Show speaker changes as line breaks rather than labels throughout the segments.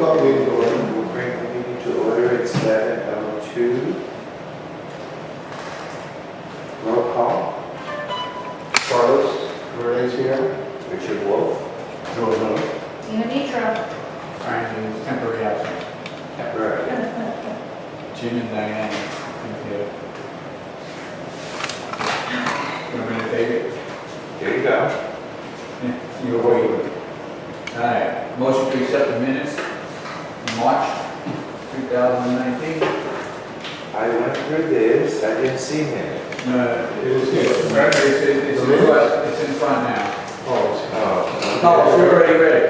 call the meeting to order.
We'll bring the meeting to order at 7:02. Roll call.
Carlos, Renee's here.
Richard Wolf.
Joe Miller.
Tina Mitra.
Frank is temporary absent.
Temporary.
Jim and Diane. Okay. You want me to take it?
There you go.
You're waiting. All right. Motion to accept the minutes, March 2019.
I went through this, I didn't see him.
No,
It is here.
it's in front now.
Oh,
Oh.
Oh, you already read it.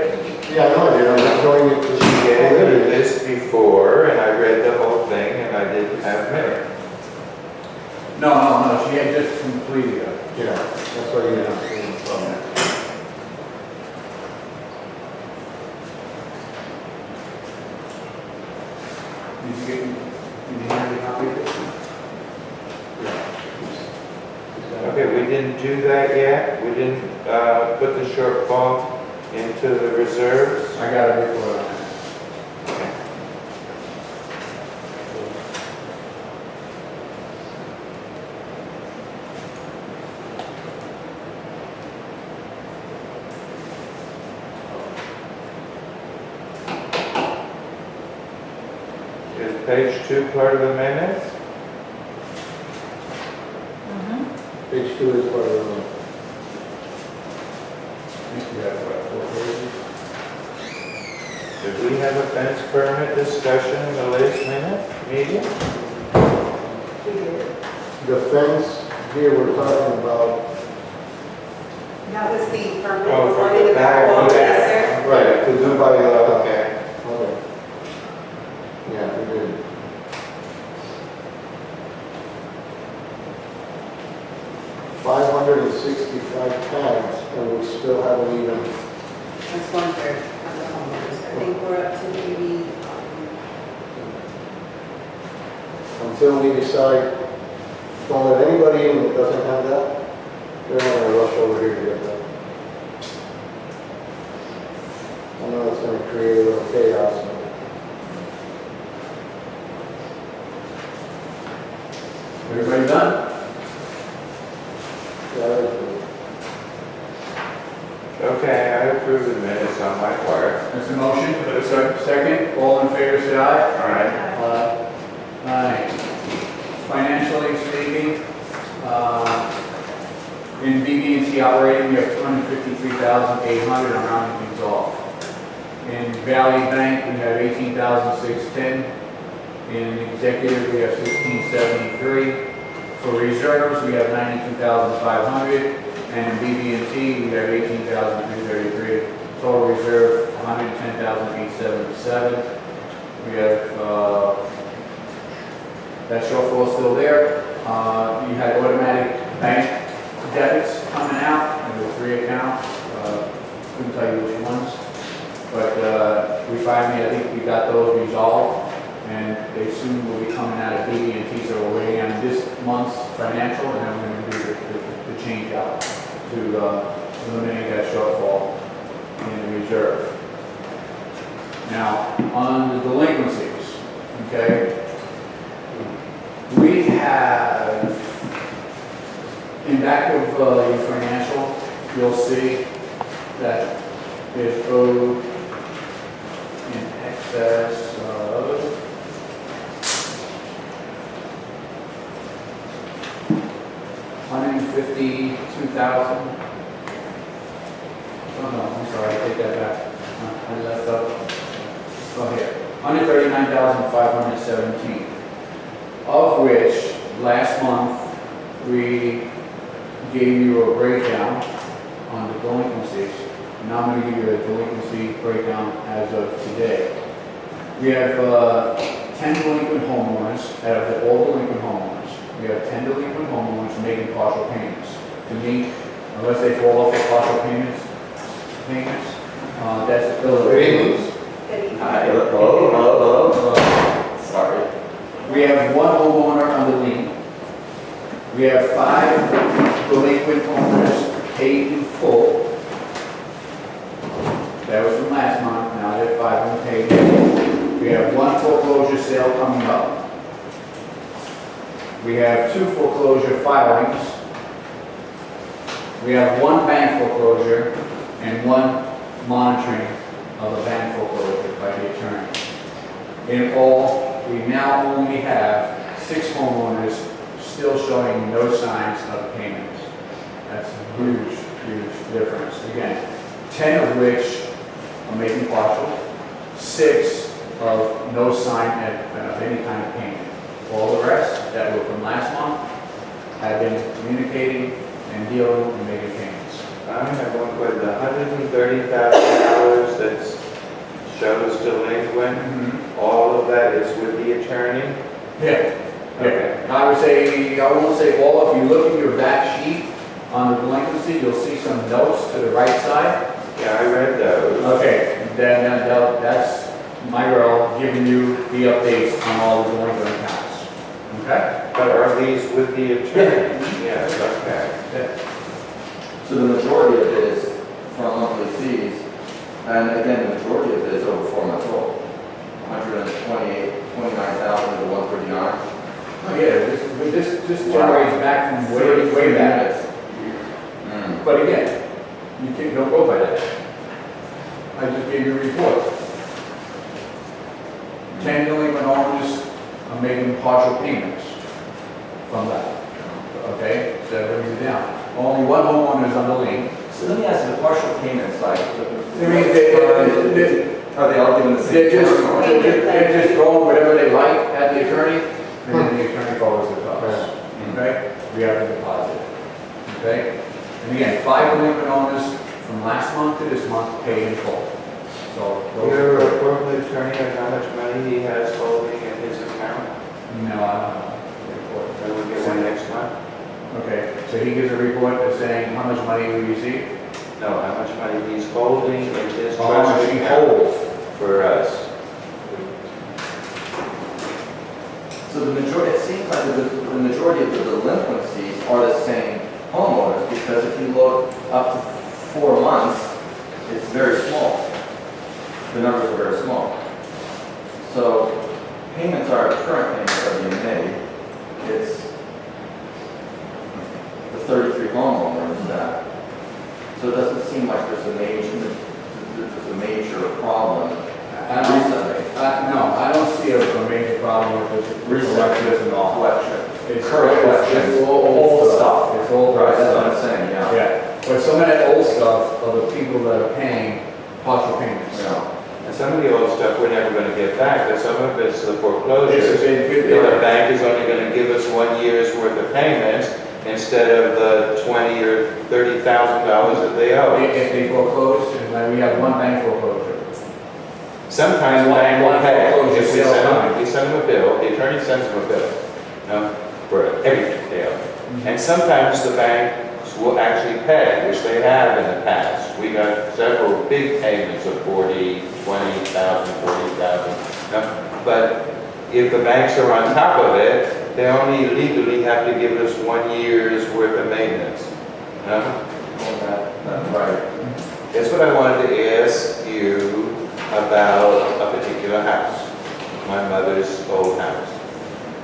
yeah, I know I did. I'm just showing it to
She gave me this before, and I read the whole thing, and I didn't have minutes.
No, she had just completed it.
Yeah, that's why you didn't see it.
Did you have the copy of it?
Okay, we didn't do that yet. We didn't put the shortfall into the reserves.
I got a report on that.
Is page 2 part of the minutes?
Page 2 is part of the,
I think we have, what, 4 pages?
Did we have a fence permit discussion in the last meeting?
the fence here we're talking about.
That was the permit
Oh,
for
from
the
the back,
back wall,
okay.
yes, sir.
Right, to do by,
Okay.
okay. Yeah, we did. $565 tags, and we still haven't even,
That's 1/3 of the homeowners. I think we're up to maybe,
until we decide, don't let anybody in that doesn't have that, they're not gonna rush over here to get that. I know it's gonna create a little chaos.
Everybody done?
Yeah, that's-
Okay, I approve the minutes on my part.
There's a motion. Second. All in favor, say aye.
All right.
Aye. Financially speaking, in BB&T operating, we have $253,800, I'm rounding things off. In Valley Bank, we have $18,610. In executive, we have $1673. For reserves, we have $92,500. And in BB&T, we have $18,333. Total reserve, $110,877. We have, that shortfall is still there. You had automatic bank debits coming out, and there were 3 accounts. Couldn't tell you which ones. But we finally, I think we got those resolved, and they soon will be coming out of BB&T, so we're waiting on this month's financial, and then we're going to do the change out to eliminate that shortfall in the reserve. Now, on the delinquencies, okay, we have, in back of your financial, you'll see that is owed in excess of $152,000. Oh no, I'm sorry, I take that back. I left up. Oh here, $139,517. Of which, last month, we gave you a breakdown on the delinquencies. Now I'm going to give you a delinquency breakdown as of today. We have 10 delinquent homeowners out of all delinquent homeowners. We have 10 delinquent homeowners making partial payments. To me, unless they fall off the partial payments, that's still a
Payments?
Hello.
Sorry. We have 1 homeowner under lien. We have 5 delinquent owners paid in full. That was from last month, now there are 5 unpaid in We have one foreclosure sale coming up. We have 2 foreclosure filings. We have 1 bank foreclosure and 1 monitoring of a bank foreclosure by the attorney. In all, we now only have 6 homeowners still showing no signs of payments. That's a huge, huge difference. Again, 10 of which are making partial, 6 of no sign of any kind of payment. All the rest that were from last month have been communicating and dealing and making payments.
I have one question, the $130,000 that shows delinquent, all of that is with the attorney?
Yeah.
Okay.
I would say, I won't say all, if you look at your back sheet on the delinquency, you'll see some notes to the right side.
Yeah, I read those.
Okay, then that's my girl giving you the updates on all the delinquent accounts. Okay?
But are these with the attorney? Yes, okay.
So the majority of it is from monthly fees, and again, the majority of it is over 4 months old. 29,000 to 139.
Oh, yeah, this generates back from way back.
Mm.
But again, you can't, don't go by that. I just gave you a report. 10 delinquent owners are making partial payments from that. Okay, so that brings it down. Only 1 homeowner is on the lien.
So let me ask you, the partial payments, like,
I mean,
are they all given the same?
they're just throwing whatever they like at the attorney, and then the attorney follows the costs. Okay, we have a deposit. Okay, and again, 5 delinquent owners from last month to this month paid in full. So those
You're
are,
a corporate attorney on how much money he has holding in his account?
no, I don't know.
That would get one next month?
Okay, so he gives a report that's saying how much money we received?
No, how much money he's holding in his
How much
trust
he
account
holds.
for us.
So the majority, it seems like the majority of the delinquencies are the same homeowners, because if you look up to 4 months, it's very small. The numbers are very small. So payments are, current payments are being made. It's the 33 homeowners that, so it doesn't seem like there's a major problem recently.
No, I don't see a major problem with this.
Recently, and all collection.
It's
Collection.
old stuff. It's old
Right, that's
stuff.
what I'm saying, yeah.
Yeah, but some of that old stuff are the people that are paying partial payments.
Yeah.
And some of the old stuff we're never going to get back, but some of it's the
It's
foreclosures.
a
If
big
the bank is only going to give us 1 year's worth of payments instead of the $20,000 or $30,000 that they owe.
If they foreclose, and like we have 1 bank foreclosure.
Sometimes the bank will
One
pay.
foreclosure
If we
sale
send
coming.
them, we send them a bill, the attorney sends them a bill, for everything they owe. And sometimes the banks will actually pay, which they have in the past. We got several big payments of 40, 20,000, 40,000. But if the banks are on top of it, they only legally have to give us 1 year's worth of maintenance.
That's right.
That's what I wanted to ask you about a particular house, my mother's old house,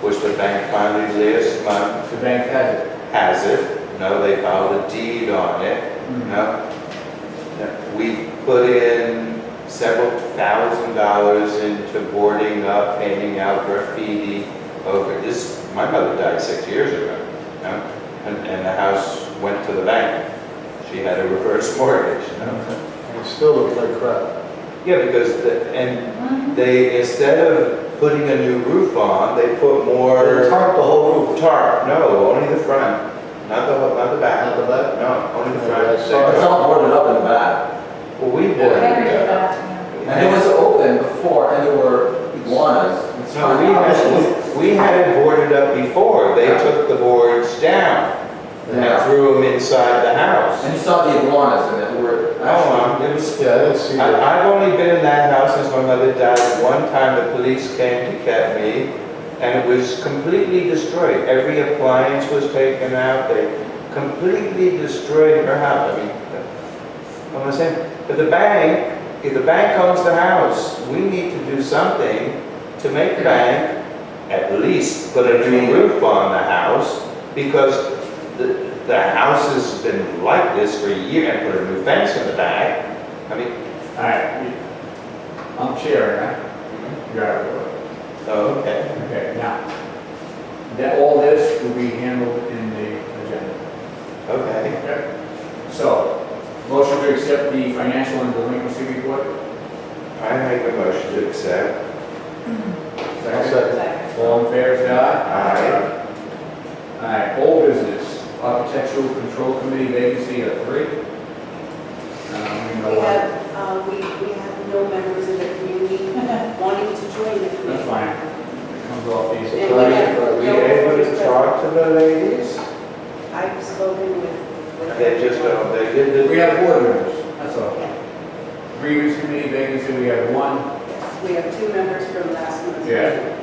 which the bank finally last month
The bank has it.
has it. No, they filed a deed on it. No. We put in several $1,000s into boarding up, painting out graffiti over this. My mother died 6 years ago, and the house went to the bank. She had a reverse mortgage.
It still looks like crap.
Yeah, because they instead of putting a new roof on, they put more
They tarp the whole roof.
tarp. No, only the front, not the back.
Not the back?
No, only the
Yeah,
front.
I saw
It's all boarded up in the back.
Well, we boarded it up.
And it was open before, and there were iguanas.
No, we had it boarded up before. They took the boards down and
Yeah.
threw them inside the house.
And you saw the iguanas in it, were
Oh, it was.
Yeah, I didn't see that.
I've only been in that house since my mother died. One time the police came to get me, and it was completely destroyed. Every appliance was taken out. They completely destroyed her house. I mean, I'm saying, but the bank if the bank owns the house, we need to do something to make the bank at least put a new roof on the house, because the house has been like this for a year, and put a new fence in the back. I mean,
All right, I'm chairing, right? You're out of order.
oh, okay.
Okay, now, that, all this will be handled in the agenda.
Okay.
Okay. So, motion to accept the financial and delinquency report?
I make a motion to accept.
I'll second.
All in favor, say aye.
Aye.
All right, old business, architectural control committee vacancy at 3. We know
We
what.
have, we have no members of the community wanting to join the committee.
That's fine. It comes off these.
And we have
Are we
no
able
members
to
present.
talk to the ladies?
I've spoken with.
They just don't, they did this.
We have board members, that's all.
Yeah.
Grievance committee vacancy, we have 1.
Yes, we have 2 members from last month's
Yeah.
meeting.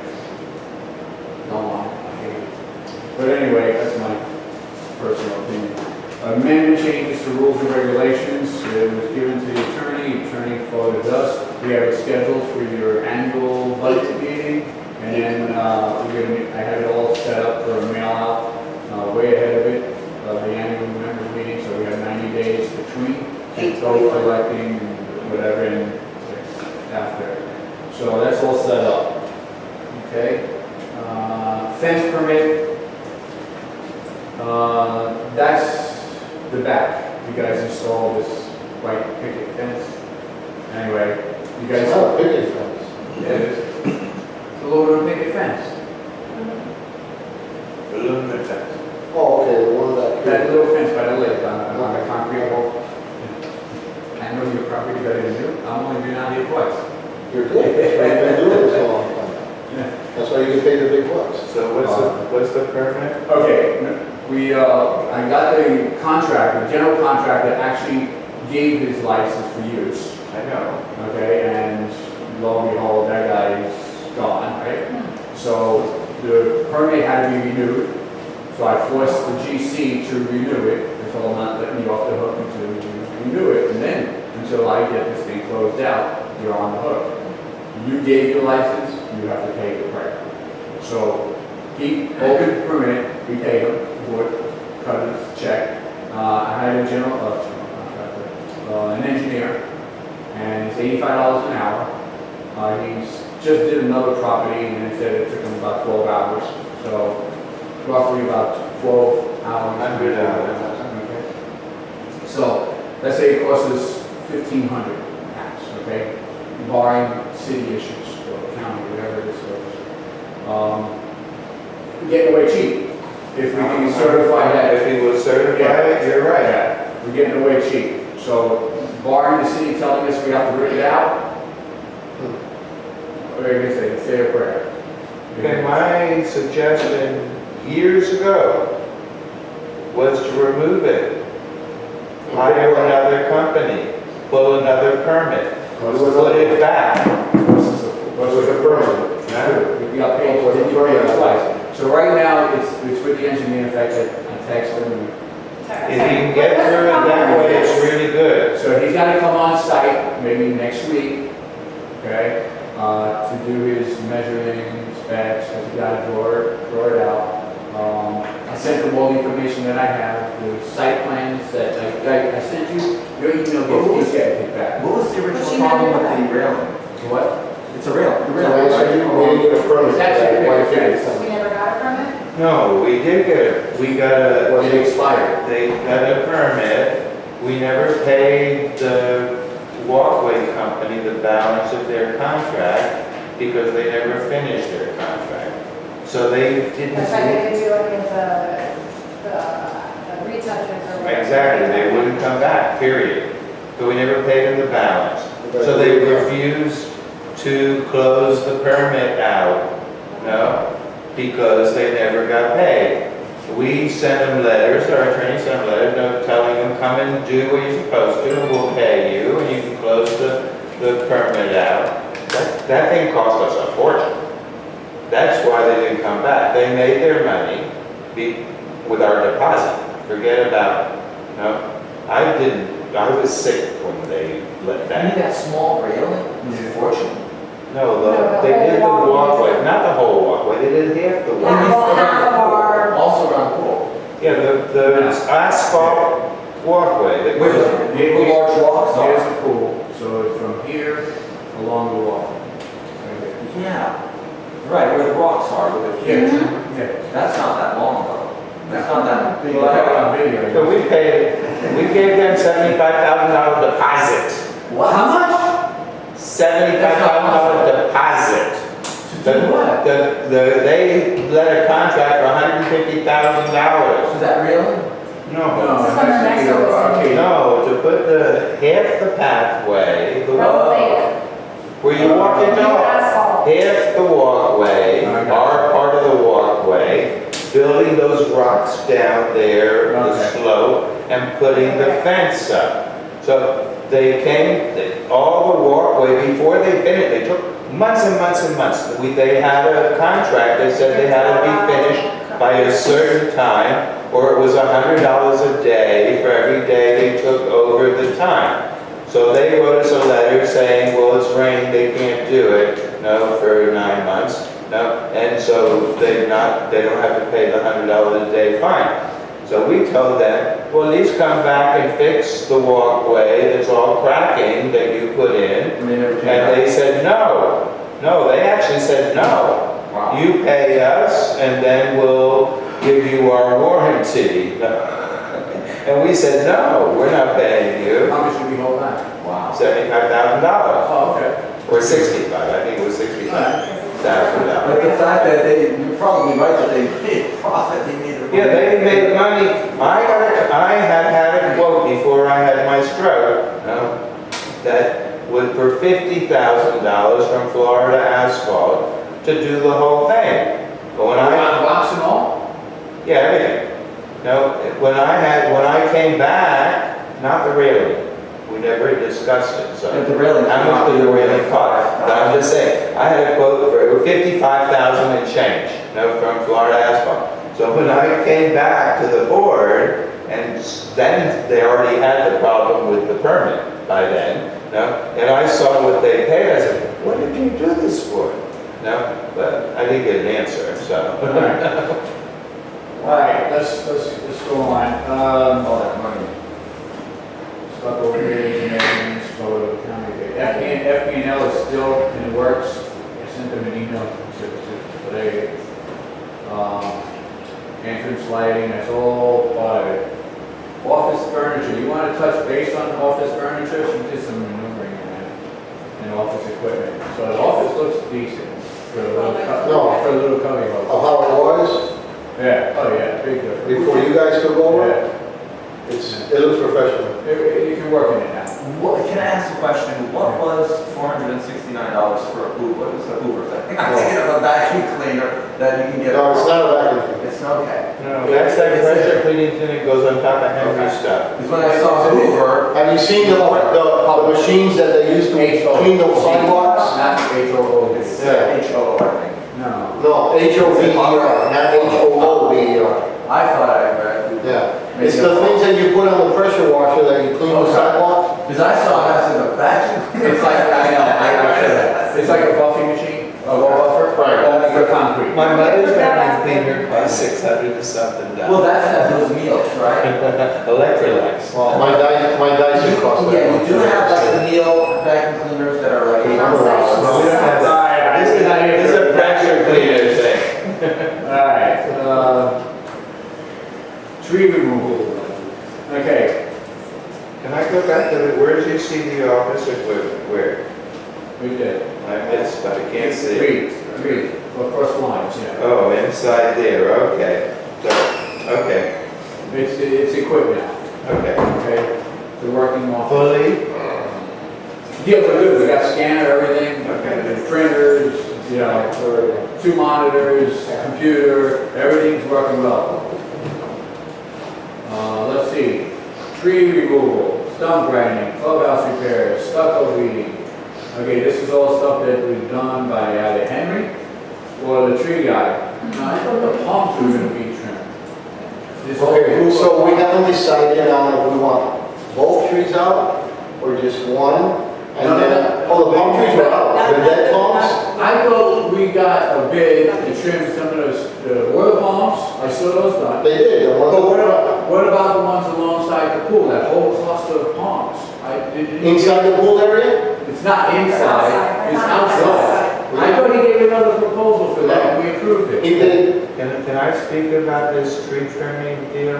No one. But anyway, that's my personal opinion. Amendment changes to rules and regulations, it was given to the attorney forwarded us. We have it scheduled for your annual budget meeting, and then I have it all set up for a mail out way ahead of it, the annual members meeting, so we have 90 days between. And go
8/21.
collecting and whatever and after. So that's all set up. Okay? Fence permit. That's the back. You guys installed this white picket fence. Anyway, you guys.
It's not a picket fence.
Yeah, it is. It's a little picket fence.
Aluminum fence.
Oh, okay, the one that.
That little fence by the lake on the concrete wall. I know your property better than you. I'm only been out here twice.
You're good, that's why you've been doing this a long time. That's why you get paid the big bucks.
So what's the permit?
Okay, I got the contractor, the general contractor actually gave his license for use,
I know.
okay, and lo and behold, that guy is gone, right? So the permit had to be renewed, so I forced the GC to renew it, and told him not to let me off the hook until you renew it, and then, until I get this thing closed out, you're on the hook. You gave your license, you have to pay the price. So he opened the permit, we paid him, would cut his check. I hired a general contractor, an engineer, and it's $85 an hour. He's just did another property and he said it took him about 12 hours. So roughly about 12 hours.
100 hours.
Okay. So let's say it costs us $1,500 max, okay? Barring city issues or county, whatever it is. Getting away cheap. If we can certify that.
If he was certified, you're right.
Yeah, we're getting away cheap. So barring the city telling us we have to rip it out, what are you gonna say, say a prayer?
Okay, my suggestion years ago was to remove it. Hire another company, pull another permit, put it back.
What's the permit?
We got paid, then you pay it twice. So right now, it's with the engineer, in fact, I texted him.
If you can get through it that way, it's really good.
So he's gotta come on site, maybe next week, okay, to do his measuring specs, he's gotta draw it out. I sent him all the information that I have, the site plans that I sent you, your email gets kicked back.
What was the
But
original
you
problem
never
with
got
the railing?
What?
It's a railing. The
So
railing,
they said you
right?
didn't get a permit. for
That's
that
it,
white
okay.
picket fence.
We never got a permit?
No, we did get it. We got a,
It expired.
they got a permit. We never paid the walkway company the balance of their contract because they never finished their contract. So they didn't.
That's why they didn't do any of the retouches or whatever.
Exactly, they wouldn't come back, period. So we never paid them the balance. So they refused to close the permit out, no, because they never got paid. We sent them letters, our attorney sent them letters, telling them, come and do what you're supposed to, and we'll pay you, and you can close the permit out. That thing cost us a fortune. That's why they didn't come back. They made their money with our deposit. Forget about, no, I was sick when they let
I mean,
that.
that small railing,
Yeah.
is fortune.
No,
No,
they did the
the whole
walkway, not the whole walkway, they did half the
Yeah.
walkway.
Well, half of our-
Also around the pool.
Yeah, the asphalt walkway that
Where
goes.
the large rocks
Here's
are.
the pool, so it's from here along the wall. Right
Yeah, right, where the rocks are,
here.
where
Yeah.
that's not that long though. That's not that big.
Well, I have it on video.
So we gave them $75,000 deposit.
What? How much?
$75,000 deposit.
To do what?
They let a contract for $150,000.
Is that real?
No.
No,
This
that's
one next
the
to us.
arcade.
No, to put half the pathway,
Road lake,
where you walk into,
new asphalt.
half the walkway,
Okay.
our part of the walkway, building those rocks down there, the
Okay.
slope, and putting the fence up. So they all the walkway, before they finished, they took months and months and months. They had a contract, they said they had to be finished by a certain time, or it was $100 a day for every day they took over the time. So they wrote us a letter saying, well, it's raining, they can't do it, no, for 9 months, no, and so they don't have to pay the $100 a day fine. So we told them, well, at least come back and fix the walkway that's all cracking that you put in.
And they never came
And
back.
they said, no, they actually said, no.
Wow.
You pay us and then we'll give you our warranty. And we said, no, we're not paying you.
How much did we hold back?
Wow.
$75,000
Oh, okay.
or 65, I think it was $65,000.
But the fact that you're probably right that they made profit, they made a.
Yeah, they made money. I had a quote before I had my stroke, that would for $50,000 from Florida Asphalt to do the whole thing. But when
On the
I,
box and all?
yeah, everything. No, when I came back, not the railing. We never discussed it, so.
But the railing.
How much did the railing cost? But I'm just saying, I had a quote for $55,000 and change, from Florida Asphalt. So when I came back to the board, and then they already had the problem with the permit by then, and I saw what they paid, I said, what did you do this for? But I didn't get an answer, so.
All right, let's go on.
All that money.
Stuck over here, and photo county. FP&L is still in the works. I sent them an email today. Entrance lighting, that's all part of it. Office furniture, you want to touch base on office furniture? She did some maneuvering in that, and office equipment. So the office looks decent for a little,
No.
for a little cubby hole.
Of how it was,
Yeah, oh yeah, big difference.
before you guys took over,
Yeah.
it looks professional.
You can work in it now.
What, can I ask a question? What was $469 for a Hoover? What is a Hoover thing? I'm thinking of a vacuum cleaner that you can get.
No, it's not a vacuum.
It's okay.
No, that's that pressure cleaning thing that goes on top of Henry's stuff.
Because when I saw Hoover,
Have you seen the machines that they use to clean the sidewalks?
Not HOO.
it's
Yeah.
HO, I think.
No.
No, HOVER, not HOOVER.
I thought I read.
Yeah. It's the things that you put on the pressure washer that you clean the sidewalk.
Because I saw it, I said, a vacuum.
It's like, I know, I said that. It's like a buffing machine, a buffer.
Right.
Only for concrete.
My mother's vacuum cleaner cost $600 and something
Well, that's those meals, right?
Electrolux.
My Dyson cost that
Yeah, you
much.
do have like the Neil vacuum cleaners that are like.
Remember that?
No, we don't have that. This is a pressure cleaner thing.
All right, tree removal. Okay,
Can I go back to where did you see the office equipment? Where?
we did.
I missed, but I can't see.
Three, across the lines, yeah.
Oh, inside there, okay. So, okay,
It's equipped now,
okay.
okay? They're working off.
Fully?
Yeah, we're good, we got scanner, everything.
Okay.
The printers, you know, 2 monitors, a computer, everything's working well. Let's see, tree removal, stump grinding, clubhouse repairs, stucco beading. Okay, this is all stuff that was done by either Henry or the tree guy. Now, I thought the palms were gonna be trimmed. This whole
Okay,
group of
so we
palms-
haven't decided on if we want both trees out or just one? And then, oh, the palm trees were out, the dead palms?
I thought we got a bid to trim some of those, the oil palms, I saw those done.
They did, the ones
But
on
what
the front.
about, what about the ones alongside the pool, that whole cluster of palms?
Inside the pool area?
It's not inside,
outside.
it's
They're not
outside. I thought he gave another proposal for that, and we approved it.
He did.
Can I speak about this tree trimming deal?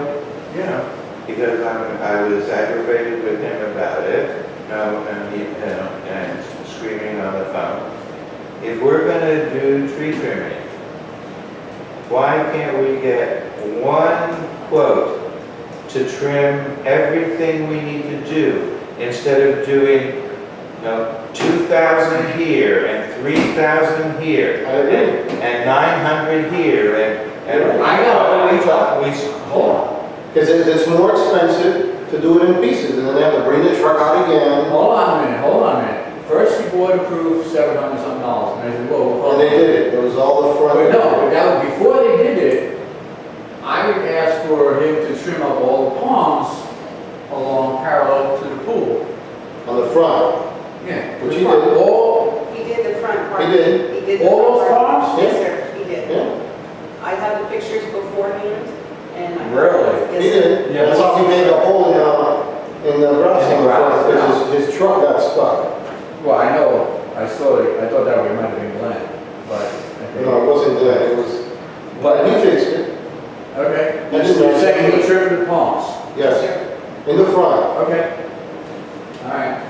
Yeah.
Because I was aggravated with him about it, and screaming on the phone. If we're gonna do tree trimming, why can't we get one quote to trim everything we need to do instead of doing, 2,000 here and 3,000 here
I agree.
and 900 here and
I know.
we
Hold on,
Because it's more expensive to do it in pieces, and then they have to bring the truck out again.
hold on a minute. First, the board approved $700 something, and I said, whoa.
And they did it, it was all the front.
But no, but that was, before they did it, I would ask for him to trim up all the palms along parallel to the pool.
On the front.
Yeah.
Which he did.
All,
He did the front part.
He did.
He did the
all those
front part.
palms?
Yes, sir, he did.
Yeah,
I have the pictures beforehand, and I.
Really?
he
Yes, sir.
did.
Yeah.
That's how he made the hole in the grass on the front, because his truck got stuck.
well, I know, I saw it, I thought that might have been Glenn, but. okay.
No, it wasn't that, it was, but he fixed it,
Okay,
That's
you're
right.
saying he trimmed the palms?
yes, in the front.
Okay. All right.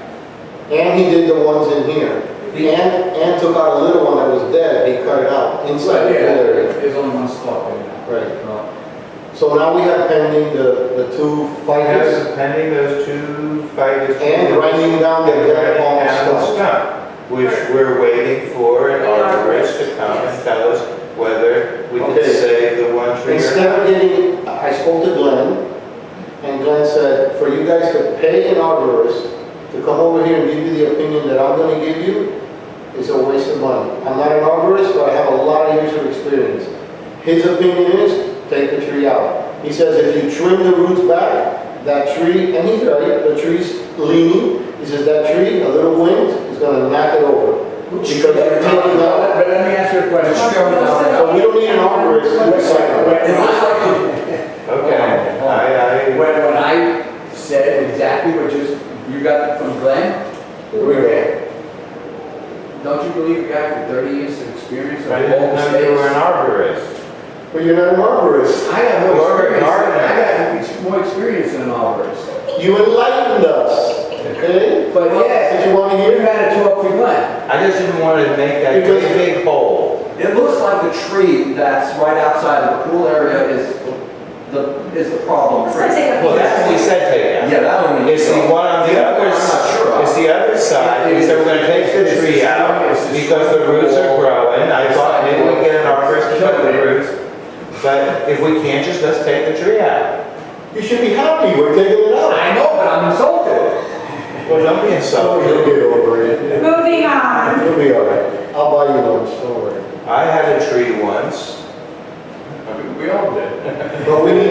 And he did the ones in here. And took out a little one that was dead, he cut it out inside the pool area.
There's only one spot there now.
Right.
Well,
So now we have pending the two fighters
have pending those two fighters.
and grinding down the dead palm
Animal
stuff.
stump, which we're waiting for an arborist to come and tell us whether we can
Okay.
save the one tree or
Instead
not.
of getting, I spoke to Glenn, and Glenn said, for you guys to pay an arborist to come over here and give you the opinion that I'm gonna give you, is a waste of money. I'm not an arborist, but I have a lot of years of experience. His opinion is, take the tree out. He says if you trim the roots back, that tree, and he's right, the tree's leaning, he says that tree, a little wind, is gonna knock it over. Because you're taking out,
But let me ask you a question.
so we don't need an arborist to decide.
Okay,
When I said exactly what you got from Glenn,
Here we go.
don't you believe a guy with 30 years of experience of
I didn't
all
know you were an
states?
arborist.
But you're not an arborist.
I got more
You're a
experience,
gardener.
I got more experience than an arborist.
You enlightened us, okay?
But yeah,
Did you want to
you
hear?
gotta talk to Glenn.
I just didn't want to make that
Because-
big hole.
It looks like the tree that's right outside of the pool area is the problem
It's
tree.
gonna take a few
Well, that's what we
years.
said take out.
Yeah, that one.
It's the one on the other
I'm not sure of.
It's the other side, he said we're gonna take the tree out because the roots are growing. I thought maybe we get an arborist to cut the roots. But if we can't, just let's take the tree out.
You should be happy, we're taking it out.
I know, but I'm insulted.
Well, don't be
You'll
insulted.
get over it.
Moving on.
You'll be all right. I'll buy you lunch, don't worry.
I had a tree once.
We all did.
But we need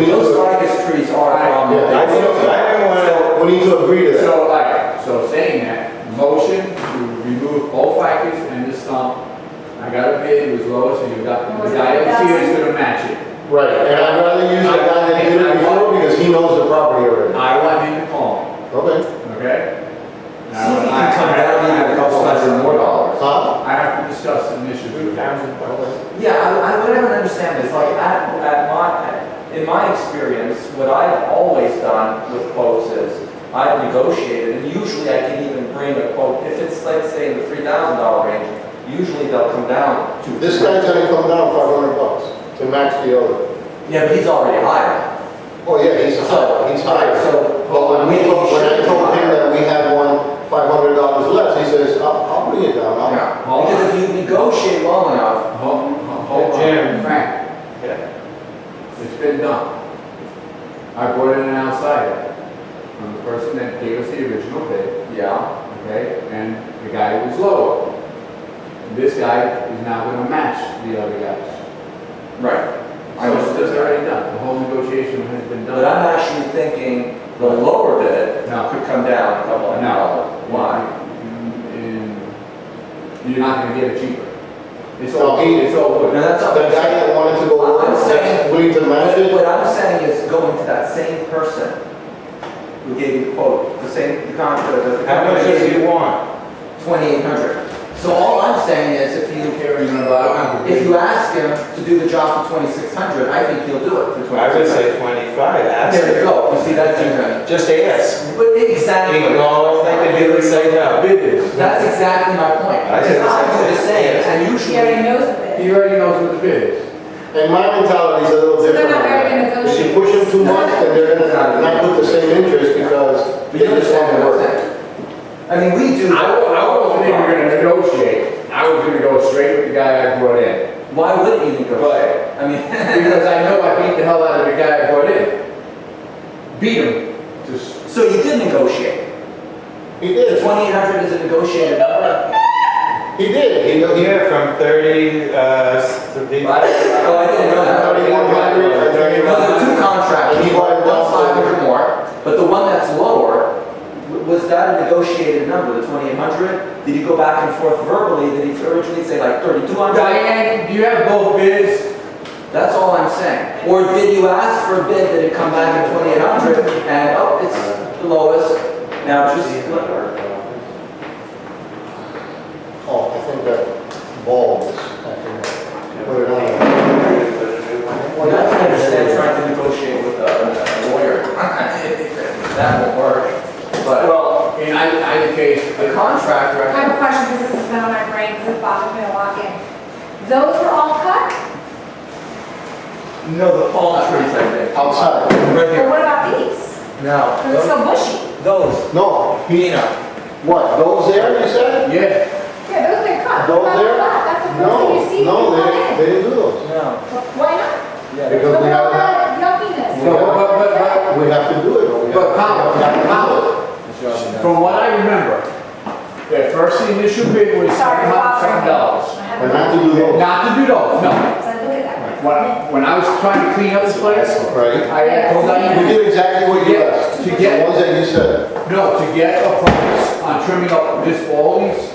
Those
to,
ficus trees are a problem.
Yeah,
I didn't want to,
we need to agree to that.
So, like, so saying that, motion to remove all ficus and the stump. I got a bid, it was low, so you got, the guy up here is gonna match it.
Right, and I'd rather use the guy that did it before because he knows the property already.
I want him to call
Okay.
me, okay?
See if you can come down even a couple hundred more dollars.
Huh?
I have to discuss some issues with him.
Okay.
Yeah, I don't even understand this, like, in my experience, what I've always done with quotes is, I've negotiated, and usually I can even bring a quote, if it's, let's say, in the $3,000 range, usually they'll come down to.
This guy's gonna come down $500 to match the other.
Yeah, but he's already hired.
Oh, yeah, he's higher.
So,
But when I told him that we had one $500 less, he says, I'll bring it down.
Yeah, because if you negotiate long enough,
Hold
Jim.
on, Frank,
yeah.
it's been done. I brought in an outsider from the person that gave us the original bid,
yeah,
okay? And the guy was lower. This guy is now gonna match the other guys.
right. I
So
understood
it's
that.
already done, the whole negotiation has been
But
done.
I'm actually thinking the lower bid
No.
could come down a couple hundred dollars. Why?
And you're not gonna get it cheaper. It's
No,
all,
he-
it's all wood.
No, that's not.
The guy that wanted to go over,
I'm saying-
that's willing to match it,
What I'm saying is going to that same person who gave you the quote, the contract, the
How much
company
does
gave
he
you
want?
2,800. So all I'm saying is if you ask him to do the job for 2,600, I think he'll do it for 2,600.
I would say 25, ask
There you
him.
go, you see, that's even.
Just ask.
But exactly.
All they can do is say no.
That's exactly my point.
I
Because
said the
I
same
do the
thing.
same, and
He already
usually,
knows the bid.
He already knows what the bid is.
and my mentality is a little
So they're
different.
not very gonna
If
negotiate.
you push them too much, then they're gonna not put the same interest because
but
they
you
just want
understand
to
what I'm
work.
saying. I mean, we do.
I wasn't even gonna negotiate. I was gonna go straight with the guy I brought in.
Why wouldn't you negotiate? I mean.
Because I know I beat the hell out of the guy I brought in. Beat him. Just,
So you did negotiate.
He
The
did,
2,800 is a negotiated number.
he did, he,
Yeah, from 30, to the.
Oh, I didn't know that.
3,100,
No, there are two contracts.
And he bought it down
One's 500 more, but the one that's lower, was that a negotiated number, the 2,800? Did you go back and forth verbally? Did he originally say like 3,200?
Diane, do you have both bids?
That's all I'm saying. Or did you ask for a bid that it come back at 2,800 and, oh, it's the lowest? Now just,
oh, I think that ball is, I think, put it on.
well, I can understand trying to negotiate with a lawyer. That won't work. But
Well, in either case,
a contractor,
I have a question, because this has been on my brain, because it bothers me a lot. Those were all cut?
no, the palm trees, I think.
Outside.
Right
Or
here.
what about these?
No.
Because it's so bushy.
Those.
No,
Pino.
what, those there, you said?
yeah,
Yeah, those been cut.
Those
What about
there?
that? That's the first thing you see
No,
when you come
they
in.
didn't do those.
No.
Why not?
Yeah.
Because
Look
we
at all
have,
that yuckiness.
we have to do it.
But Colin, from what I remember, the first initial bid was
Sorry,
$700.
And not to do those.
Not to do those, no.
So I look at that.
When I was trying to clean up this place,
Right.
I had told
We
Diane,
did exactly what you asked,
To
the
get-
ones that you said.
no, to get a price on trimming up this, all these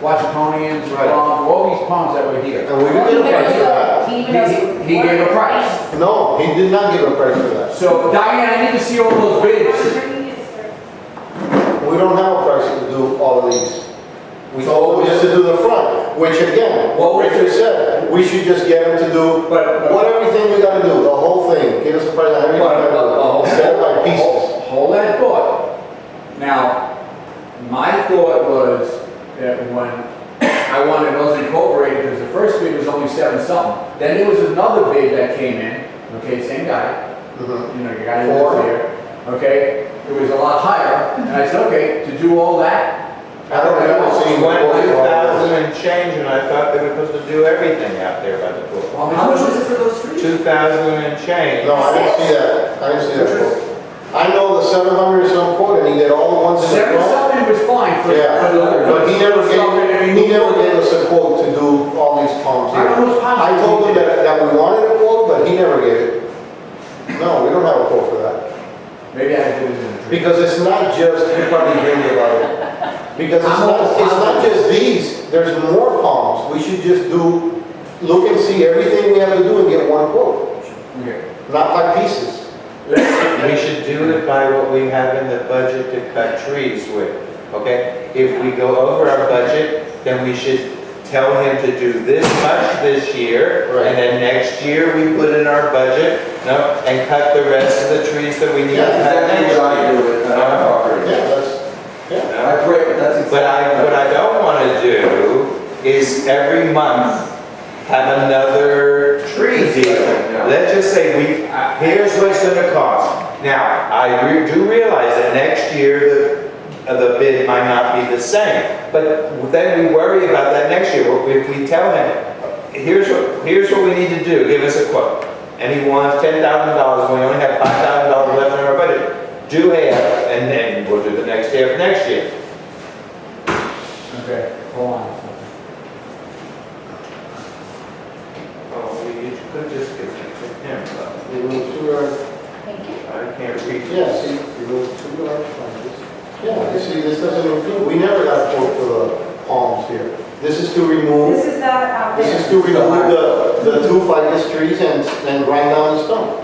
Washingtonians,
Right.
palms, all these palms that were here.
And we didn't get a price for that.
He gave a price.
No, he did not give a price for that.
So Diane, I need to see all those bids.
We don't have a price to do all of these. We told him just to do the front, which again, what Richard said, we should just get him to do what everything we gotta do, the whole thing. Give us a price on everything. Instead of like pieces.
Hold that thought. Now, my thought was that when I wanted those incorporated, because the first bid was only 7 something. Then there was another bid that came in, okay, same guy,
Mhm.
you know, your guy who lives here, okay? It was a lot higher, and I said, okay, to do all that,
I don't know, see,
2,000 and change, and I thought they were supposed to do everything out there by the pool.
How much was it for those trees?
2,000 and change.
No, I didn't see that. I didn't see that quote. I know the 700 or some quote, and he did all the ones in the
7
front.
something was fine for
Yeah,
the other.
but he never gave us a quote to do all these palms
I
here.
don't know what's possible.
I told him that we wanted a quote, but he never gave it. No, we don't have a quote for that.
Maybe I did it in a dream.
Because it's not just, you probably dreamed about it. Because it's not just these, there's more palms. We should just do, look and see everything we have to do and get one quote,
Okay.
not by pieces.
We should do it by what we have in the budget to cut trees with, okay? If we go over our budget, then we should tell him to do this much this year,
Right.
and then next year we put in our budget, no, and cut the rest of the trees that we need to
Yeah,
cut
Exactly
next
what I
year.
do with our property.
Yeah, that's, yeah.
No?
I agree, that's exactly.
What I don't want to do is every month have another tree deal.
Yeah.
Let's just say here's what's going to cost. Now, I do realize that next year the bid might not be the same, but then we worry about that next year. If we tell him, here's what we need to do, give us a quote, and he wants $10,000, we only have $5,000 left in our budget. Do half, and then we'll do the next half next year.
Okay, hold on.
Oh, you could just give it to him, but
You know, sure.
Thank you.
I can't read.
Yeah, see, remove 2 large frondages. Yeah, you see, this doesn't include, we never got a quote for the palms here. This is to remove,
This is that out
this is
there.
to remove the 2 ficus trees and grind down the stump.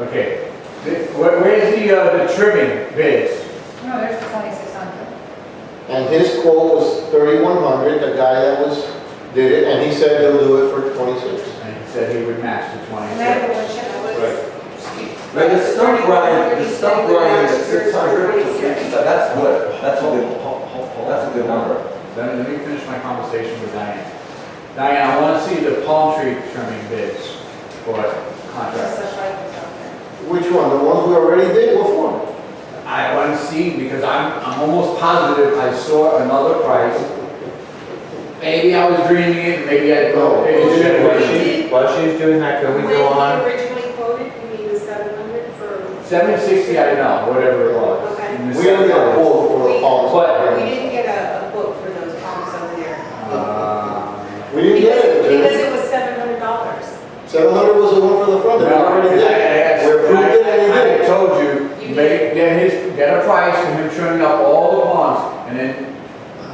Okay. Where's the trimming bids?
No, there's 2,600.
And his quote was 3,100, the guy that did it, and he said he'll do it for 26.
And he said he would match the
And they have
26.
a wood chip.
But the stump grind at 600, that's good, that's a good number.
Let me finish my conversation with Diane. Diane, I want to see the palm tree trimming bids for
That's
contractors.
the cycles out there.
Which one? The ones we already did? What for?
I want to see, because I'm almost positive I saw another price. Maybe I was dreaming it, maybe I,
No.
maybe it should have been.
While she's doing that, can we
When
go
he
on?
originally quoted, you mean the 700 for?
760, I don't know, whatever it was.
Okay.
In the
We only got a
700s.
quote for the palms.
But-
We didn't get a quote for those palms over there.
We didn't get it.
Because it was $700.
700 was the one for the front that we
No,
already did. We approved it and he
I
did it.
told you,
You
get a price for him trimming up all the ponds, and then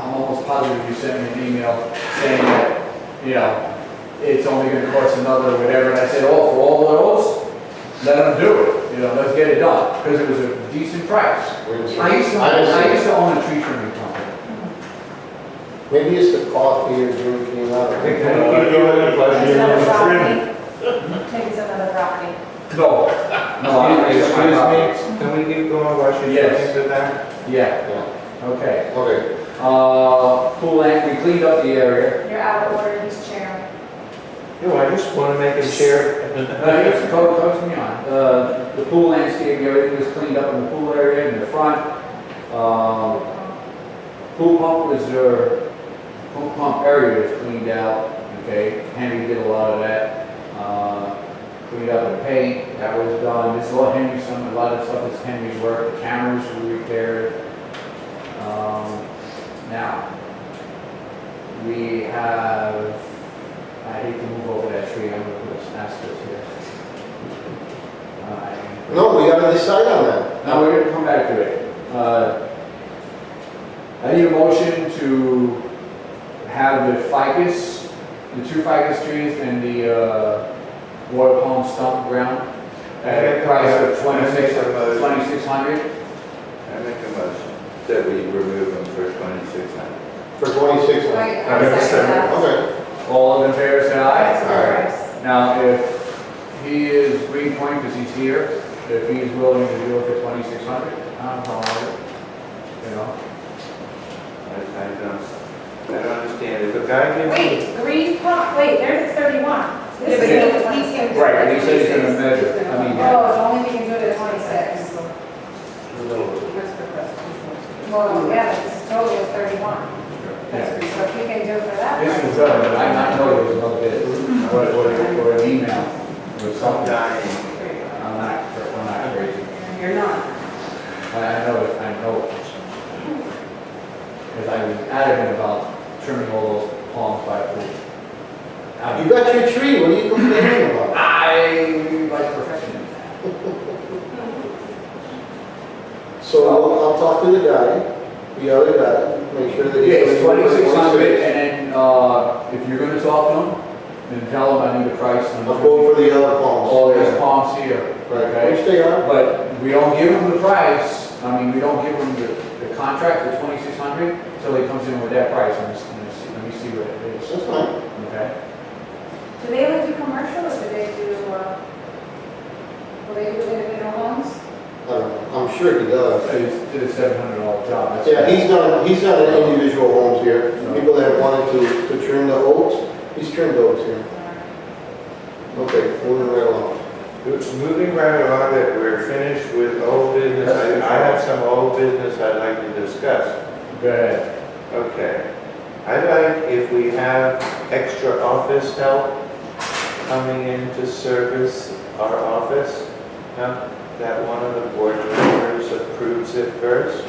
I'm almost positive you sent me an email saying that, you know, it's only gonna cost another whatever, and I said, oh, for all of those, let them do it, you know, let's get it done, because it was a decent price. I used to own a tree trimming company.
Maybe it's the coffee or drinking, I don't
Can we
know.
keep going? While
It's
she's
another property.
trimming?
Maybe it's another property.
No,
Excuse me, can we keep going while she's
Yes.
looking for that?
Yeah,
Yeah.
okay.
Okay.
Pool land, we cleaned up the area.
You're out of order, he's chairman.
No, I just want to make him share.
It's coach me on. The pool landscape, everything was cleaned up in the pool area in the front. Pool pump was, pool pump area was cleaned out, okay? Henry did a lot of that. Cleaned up the paint, that was done. This is all Henry's, a lot of stuff is Henry's work. The cameras were repaired. Now, we have, I hate to move over that tree, I'm gonna put an asterisk here.
No, we gotta decide on that.
No, we're gonna come back to it. I need a motion to have the ficus, the 2 ficus trees and the water palm stump ground at a price of 2,600.
I make a motion that we remove them for 2,600.
For 26.
Wait, I'll second that.
Okay.
All in favor, say
That's
aye.
the price.
Now, if he is Greenpoint, because he's here, if he's willing to do it for 2,600, I'm fine with it. You know?
I don't understand. If a guy gives me,
Wait, green pump, wait, there's the 31.
Yeah,
This
but
is
he-
the
he
26.
can-
Right, and he said he's gonna measure. I mean,
Oh, it's only we can do it at 26. Well, yeah, this total is 31.
Yeah.
So if you can do it for that.
This
price.
is good, but I know there was another bid, or an email, or
I'm
something.
dying.
I'm not crazy.
You're not.
I know it, because I was adamant about trimming all those palms by pool.
You got your tree, what are you complaining about?
I like perfection in that.
So I'll talk to the guy, the other guy, make sure that he's.
Yeah, it's
gonna do it for
2,600,
26.
and then, if you're gonna talk to him, then tell him I need a price on
I'll go for the other palms.
all these palms here,
Right,
okay?
which they are.
But we don't give him the price, I mean, we don't give him the contract for 2,600 until he comes in with that price. Let me see what it is,
That's fine.
okay?
Do they only do commercial or do they do, will they do individual homes?
I don't know, I'm sure he does.
He did a $700 job. That's-
Yeah, he's done individual homes here. People that wanted to trim the oaks, he's trimmed oaks here. Okay, moving right along.
Moving right along, that we're finished with old business, I have some old business I'd like to discuss.
Go ahead.
Okay. I'd like if we have extra office help coming in to service our office, that one of the board members approves it first.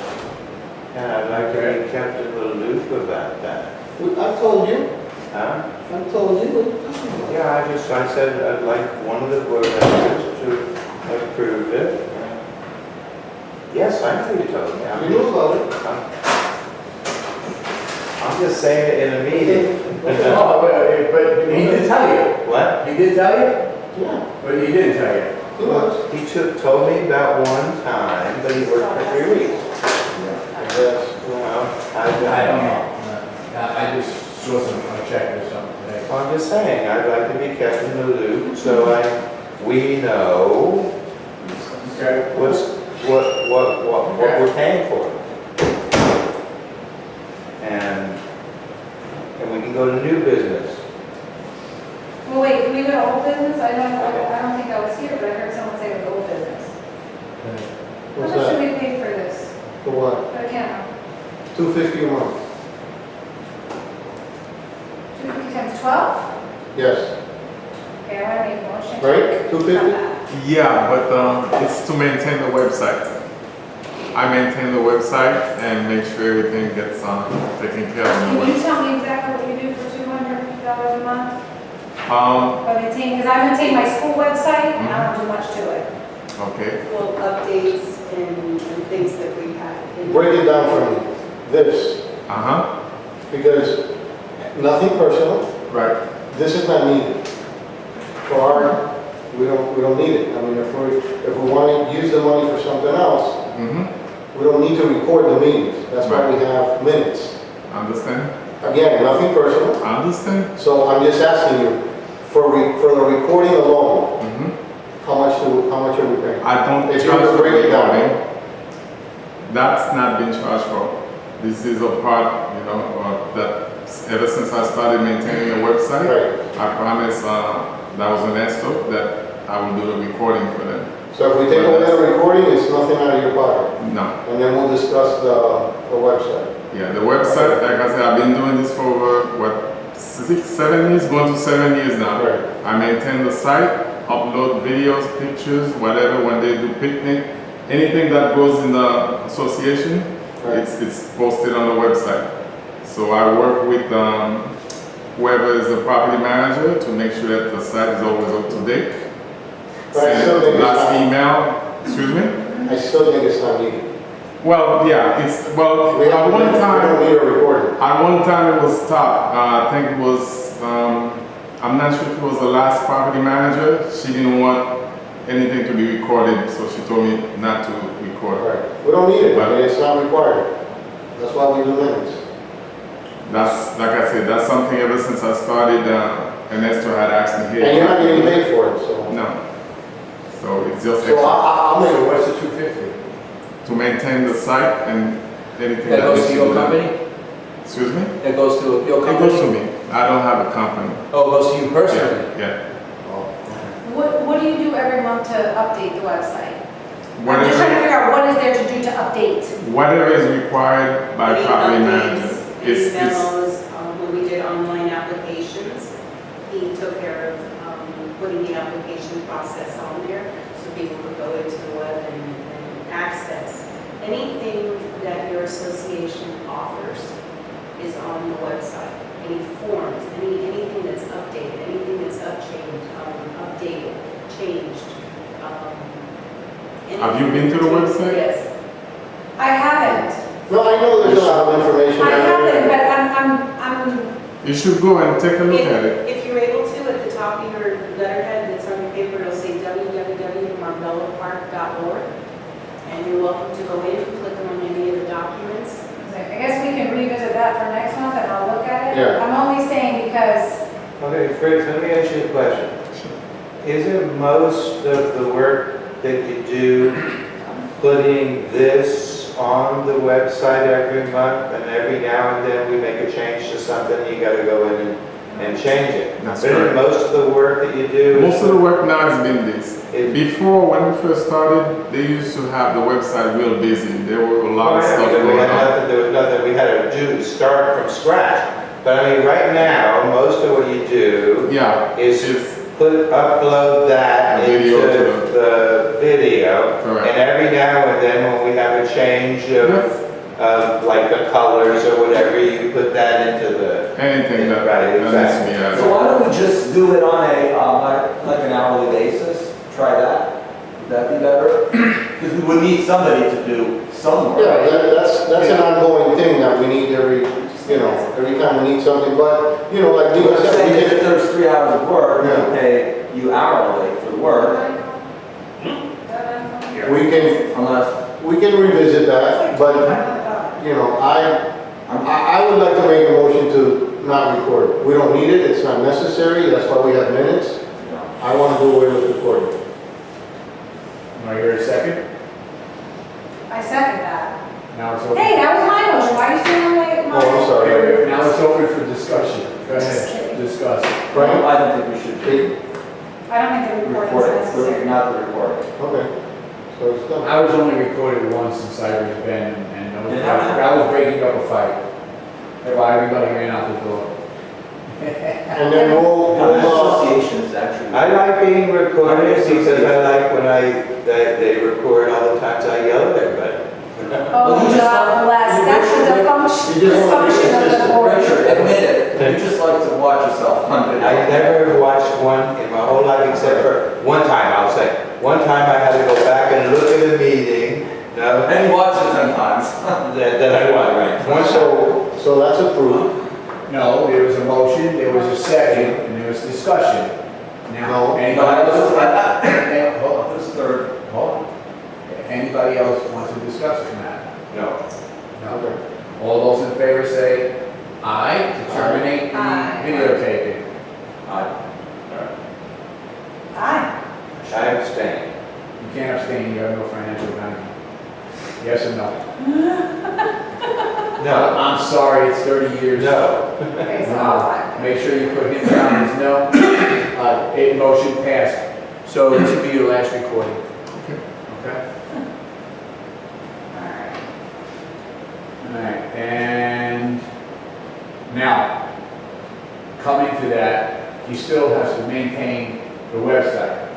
And I'd like to be kept in the loop about that.
I told you,
Huh?
I told you. What are you talking about?
Yeah, I said I'd like one of the board members to approve it. Yes, I know you told me.
You knew about it.
I'm just saying it in a meeting.
Oh, but he did tell you.
What?
He did tell you?
Yeah,
But he didn't tell you.
he was.
He told me about one time, but he worked for 3 weeks.
That's,
Well,
I don't know. I just saw some, I checked or something today.
Well, I'm just saying, I'd like to be kept in the loop, so we know
Okay.
what we're paying for. And we can go to new business.
Well, wait, can we go to old business? I don't think I was here, but I heard someone say it was old business. How
what's
much should
that?
we pay for this?
For what?
For the camera?
$250 a month.
250 times 12?
Yes.
Okay, I want to make a motion.
Right? 250?
Yeah, but it's to maintain the website. I maintain the website and make sure everything gets taken care of.
Can you tell me exactly what you do for $250 a month? Because I maintain my school website and I don't do much to it.
Okay.
Well, updates and things that we have. in-
Break it down for me. This, because nothing personal,
Right.
this is not needed. For our, we don't need it. I mean, if we want to use the money for something else, we don't need to record the meetings. That's why we have minutes.
Understand?
Again, nothing personal.
Understand?
So I'm just asking you, for the recording alone, how much are we paying?
I don't
If you
charge
were to
for
break it down.
recording. That's not been charged for. This is a part, that ever since I started maintaining the website,
Right.
I promised that was an ESTO that I will do the recording for them.
So if we take away the recording, it's nothing out of your pocket.
No.
And then we'll discuss the website.
Yeah, the website, like I said, I've been doing this for over, 7 years, going to 7 years now.
Right.
I maintain the site, upload videos, pictures, whatever, when they do picnic, anything that goes in the association,
Right.
it's posted on the website. So I work with whoever is the property manager to make sure that the site is always up to date.
But I still think it's
Last
not,
email, excuse me?
I still think it's not needed.
Well, yeah,
We
at one
we don't
time,
need a recording.
at one time it was stopped. I think it was, I'm not sure if it was the last property manager. She didn't want anything to be recorded, so she told me not to record.
Right. We don't need it. I mean, it's not required. That's why we do minutes.
That's, like I said, that's something ever since I started, Ernesto had asked me here.
And you're not getting paid for it, so.
No. So it's just
So I'll make
So
it.
what's the 250?
to maintain the site and anything
That goes
needs
to
be
your
done.
company?
Excuse me?
That goes to your
It
company?
goes to me. I don't have a company.
Oh, it goes to you personally?
Yeah.
What do you do every month to update the website? I'm
Whatever-
just trying to figure out what is there to do to update.
Whatever is required by
Any
property
updates,
manager. It's,
memos, when we did online applications, he took care of putting the application process on there, so people could go into the web and access. Anything that your association offers is on the website. Any forms, anything that's updated, anything that's updated, changed.
Have you been to the website?
Yes.
I haven't.
No, I know there's a lot of information.
I
out
haven't,
there.
but I'm,
you should go and take a look at it.
If you're able to, at the top of your letterhead that's on your paper, it'll say www.marbellopark.org. And you're welcome to go in, click on any of the documents.
I guess we can revisit that for next month and I'll look at it.
Yeah.
I'm only saying because,
Okay, Fritz, let me ask you a question. Isn't most of the work that you do putting this on the website every month, and every now and then we make a change to something, you gotta go in and change it?
That's
But isn't
correct.
most of the work that you do is...
Most of the work now has been this.
is-
Before, when we first started, they used to have the website real busy. There were a lot of
Yeah,
stuff
because
going on.
there was nothing we had to do to start from scratch. But I mean, right now, most of what you do
Yeah,
is
it's,
upload that
A
into
video to
the video.
Correct.
And every now and then, when we have a change of like the colors or whatever, you put that into the...
anything that
Right,
needs to be
So
added.
why don't we just do it on a, like an hourly basis? Try that. Would that be better? Because we would need somebody to do some work.
Yeah, that's an ongoing thing that we need every time we need something, but, like you
I'm
said,
saying
we
that if
can,
there's 3 hours of work,
Yeah.
we pay you hourly for the work, unless,
we can revisit that, but, I would like to make a motion to not record. We don't need it, it's not necessary, that's why we have minutes. I want to do away with recording.
Do I hear a second?
I second that.
Now it's open.
Hey, that was my motion, why are you stealing my?
Oh, I'm sorry.
Now it's open for discussion. Go
Just
ahead,
kidding.
discuss.
Frank?
I don't think we should
I don't think the recording
record
is necessary.
it, not the recording.
Okay, so it's done.
I was only recorded once in Cypress Bend, and I was breaking up a fight. Why everybody ran out the door.
And then we'll,
Associations, actually.
I like being recorded because I like when they record all the times I yell at everybody.
Oh,
you just
God bless, that's the
You just want to be
dysfunction of the
consistent.
board.
Richard, admit it, you just like to watch yourself on video.
I never watched one in my whole life except for one time, I'll say. One time I had to go back and look at a meeting. No,
And you watch it 10 times.
that I want, right? One
so that's approved.
No, there was a motion, there was a second, and there was discussion.
No.
Now, anybody else? Hold on,
Who's third?
hold on. Anybody else want to discuss the matter?
No.
No. All those in favor say aye to terminate the
Aye.
videotaping.
Aye.
I abstain.
You can't abstain, you have no financial value. Yes or no?
No.
I'm sorry, it's 30 years.
No.
Okay, so I'll
No.
find.
Make sure you put him down as no. Motion passed. So this will be your last recording. Okay?
Alright.
All right, and now, coming to that, he still has to maintain the website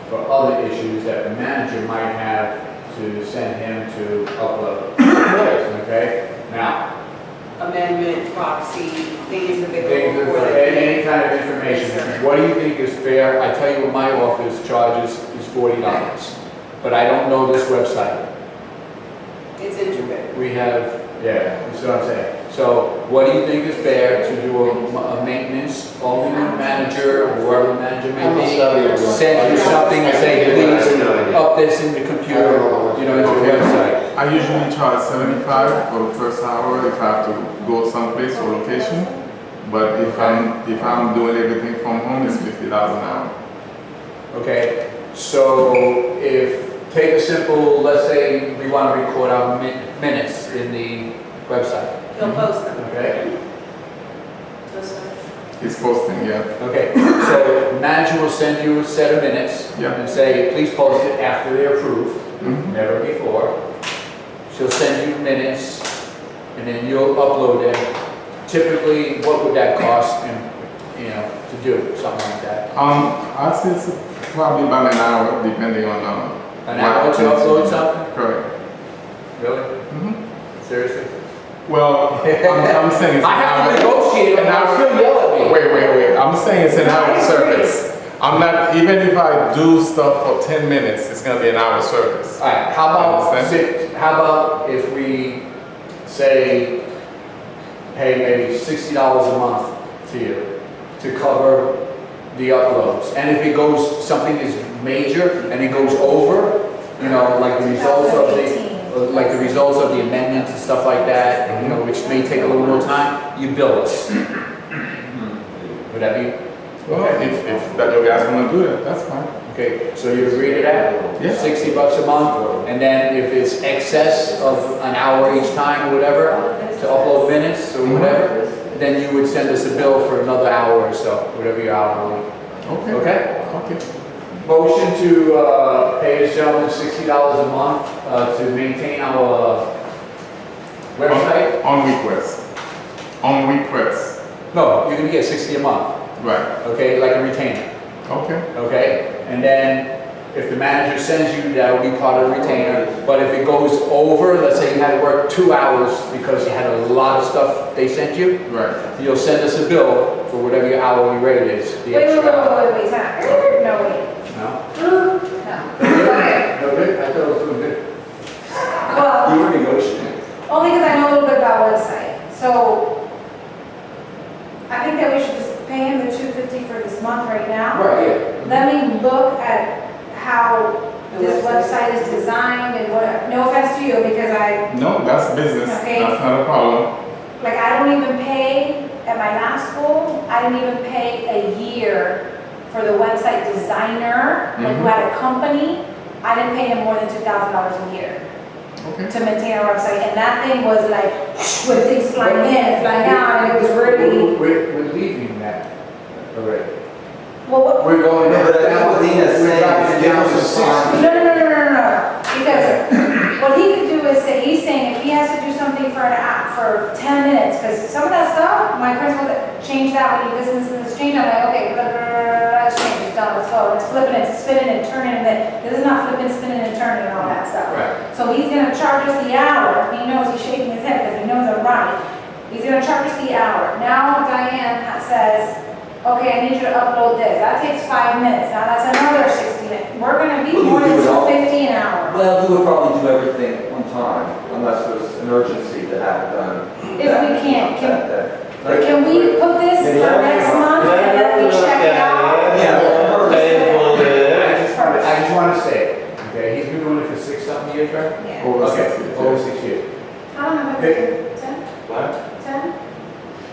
for other issues that the manager might have to send him to upload. Okay? Now,
Amendment, proxy, things that they
things
go
that-
before.
any kind of information, what do you think is fair? I tell you what my office charges is $40, but I don't know this website.
It's intricate.
We have, yeah, that's what I'm saying. So what do you think is fair to do a maintenance, only the manager, or whoever the manager may be, send you something and say, please up this in the computer, into the website?
I usually charge 75 for the first hour if I have to go someplace or location. But if I'm doing everything from home, it's $50 an hour.
Okay, so take a simple, let's say we want to record our minutes in the website,
He'll post them.
okay?
It's posting, yeah.
Okay, so manager will send you a set of minutes
Yeah.
and say, please post it after they're approved,
Mhm.
never before. She'll send you minutes and then you'll upload them. Typically, what would that cost to do, something like that?
I'd say it's probably about an hour, depending on
An hour to upload something?
Correct.
Really?
Mhm.
Seriously?
Well, I'm saying it's
I
an
have
hour.
to negotiate, and I'll still yell at me.
Wait. I'm saying it's an hour service. I'm not, even if I do stuff for 10 minutes, it's gonna be an hour service.
All right, how
Understand?
about if we say, pay maybe $60 a month to you to cover the uploads? And if it goes, something is major and it goes over, like the results of the results of the amendments and stuff like that, which may take a little more time, you bill us. Would that be?
Well, if that you guys wanna do it, that's fine.
Okay, so you agree to that?
Yeah.
$60 a month, and then if it's excess of an hour each time or whatever, to upload minutes or whatever, then you would send us a bill for another hour or so, whatever your hourly.
Okay.
Okay?
Okay.
Motion to pay this gentleman $60 a month to maintain our website?
On request. On request.
No, you're gonna get 60 a month,
Right.
okay, like a retainer.
Okay.
Okay, and then if the manager sends you, that will be part of the retainer. But if it goes over, let's say you had to work 2 hours because you had a lot of stuff they sent you,
Right.
you'll send us a bill for whatever your hourly rate is. The
Wait,
extra hour.
time. No, wait.
No?
No. Okay.
No good? I thought it was good.
Only because I know a little bit about website. So I think that we should just pay him the $250 for this month right now.
Right, yeah.
Let me look at how this website is designed and what, no offense to you, because
No, that's business.
Okay.
That's not a problem.
like, I don't even pay, at my last school, I didn't even pay a year for the website designer, like who had a company. I didn't pay him more than $2,000 a year
Okay.
to maintain our website, and that thing was like, with things flying in, flying out, and it was really,
We're leaving that already.
well, what,
We're going.
No, but I think what Dina's
we're
saying
dropping
is
it down
give
to
us some
60.
no, because what he could do is say, he's saying if he has to do something for an app for 10 minutes, because some of that stuff, my principal changed that when you listen to this change, I'm like, okay, blah, blah, blah, blah, it's changed, it's done, let's go, it's flipping, it's spinning and turning, and this is not flipping, spinning and turning and all that stuff.
Right.
So he's gonna charge us the hour, he knows, he's shaking his head because he knows I'm right. He's gonna charge us the hour. Now Diane says, okay, I need you to upload this, that takes 5 minutes, now that's another 60 minutes. We're gonna be
Well, you
more than
do it all.
$250 an hour.
Well, we would probably do everything on time, unless there's an urgency to have it done.
If we can,
that day. Like-
Can we put this for next month and then we check it out?
I just want to say, okay, he's been doing it for 6-something years, right?
Yeah.
Over
Okay,
6 years.
over 6 years.
I don't know,
Hey.
10?
What?
10?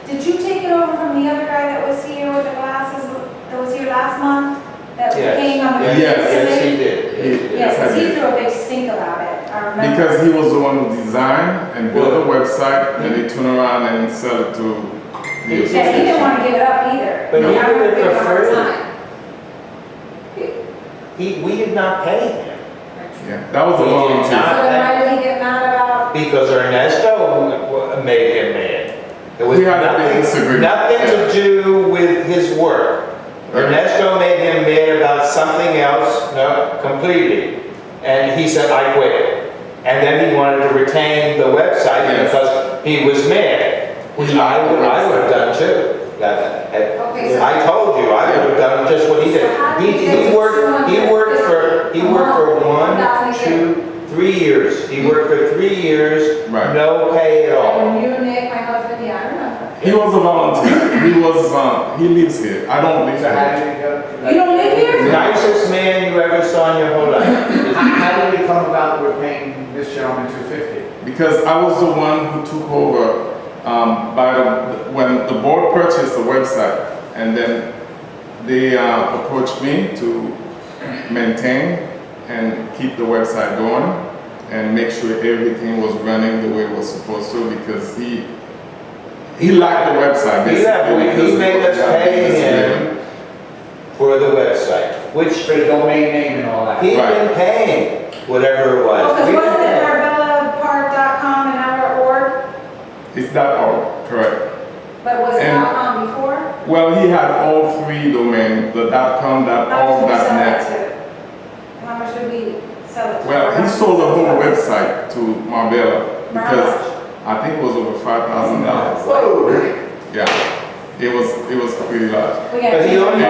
Did you take it over from the other guy that was here with the glasses, that was here last month? That
Yes.
came on the.
Yes, yes, he did.
Yeah, because
I
he
did.
threw a big stink about it, I remember.
Because he was the one who designed and built the website, and they turn around and sell it to the
Yeah, he didn't
association.
want to give it up either.
But he
I
did
remember
it for
giving him a hard
free.
time.
We did not pay him
Yeah, that was a
We did
volunteer.
not.
So then why did he get mad about?
because Ernesto made him mad. It was
We had a big disagreement.
nothing to do with his work. Ernesto made him mad about something else, no, completely. And he said, I quit. And then he wanted to retain the website
Yes.
because he was mad, which I would have done too.
Okay, so.
I told you, I would have done just what he did. He worked for 1, 2, 3 years. He worked for 3 years,
Right.
no pay at all.
When you, Nick, my husband, yeah, I remember.
He was a volunteer. He lives here. I don't live
So how
here.
did it go?
You don't live here?
Nicest man you ever saw in your whole life.
How did it come about that we're paying this gentleman $250?
Because I was the one who took over when the board purchased the website, and then they approached me to maintain and keep the website going and make sure everything was running the way it was supposed to, because he liked the website basically.
He made us pay him for the website, which
For the domain name and all that.
he'd
Right.
been paying, whatever it was.
Oh, because
We
wasn't
didn't
it
pay.
arbellapark.com and now org?
It's .org, correct.
But was it
And-
.com before?
Well, he had all three domains, the .com,
How much did we sell
.net.
it to? How much did we sell it to?
Well, he sold the whole website to Marbella
For how
because
much?
I think it was over $5,000.
Whoa.
Yeah, it was pretty large.
We got
But he only did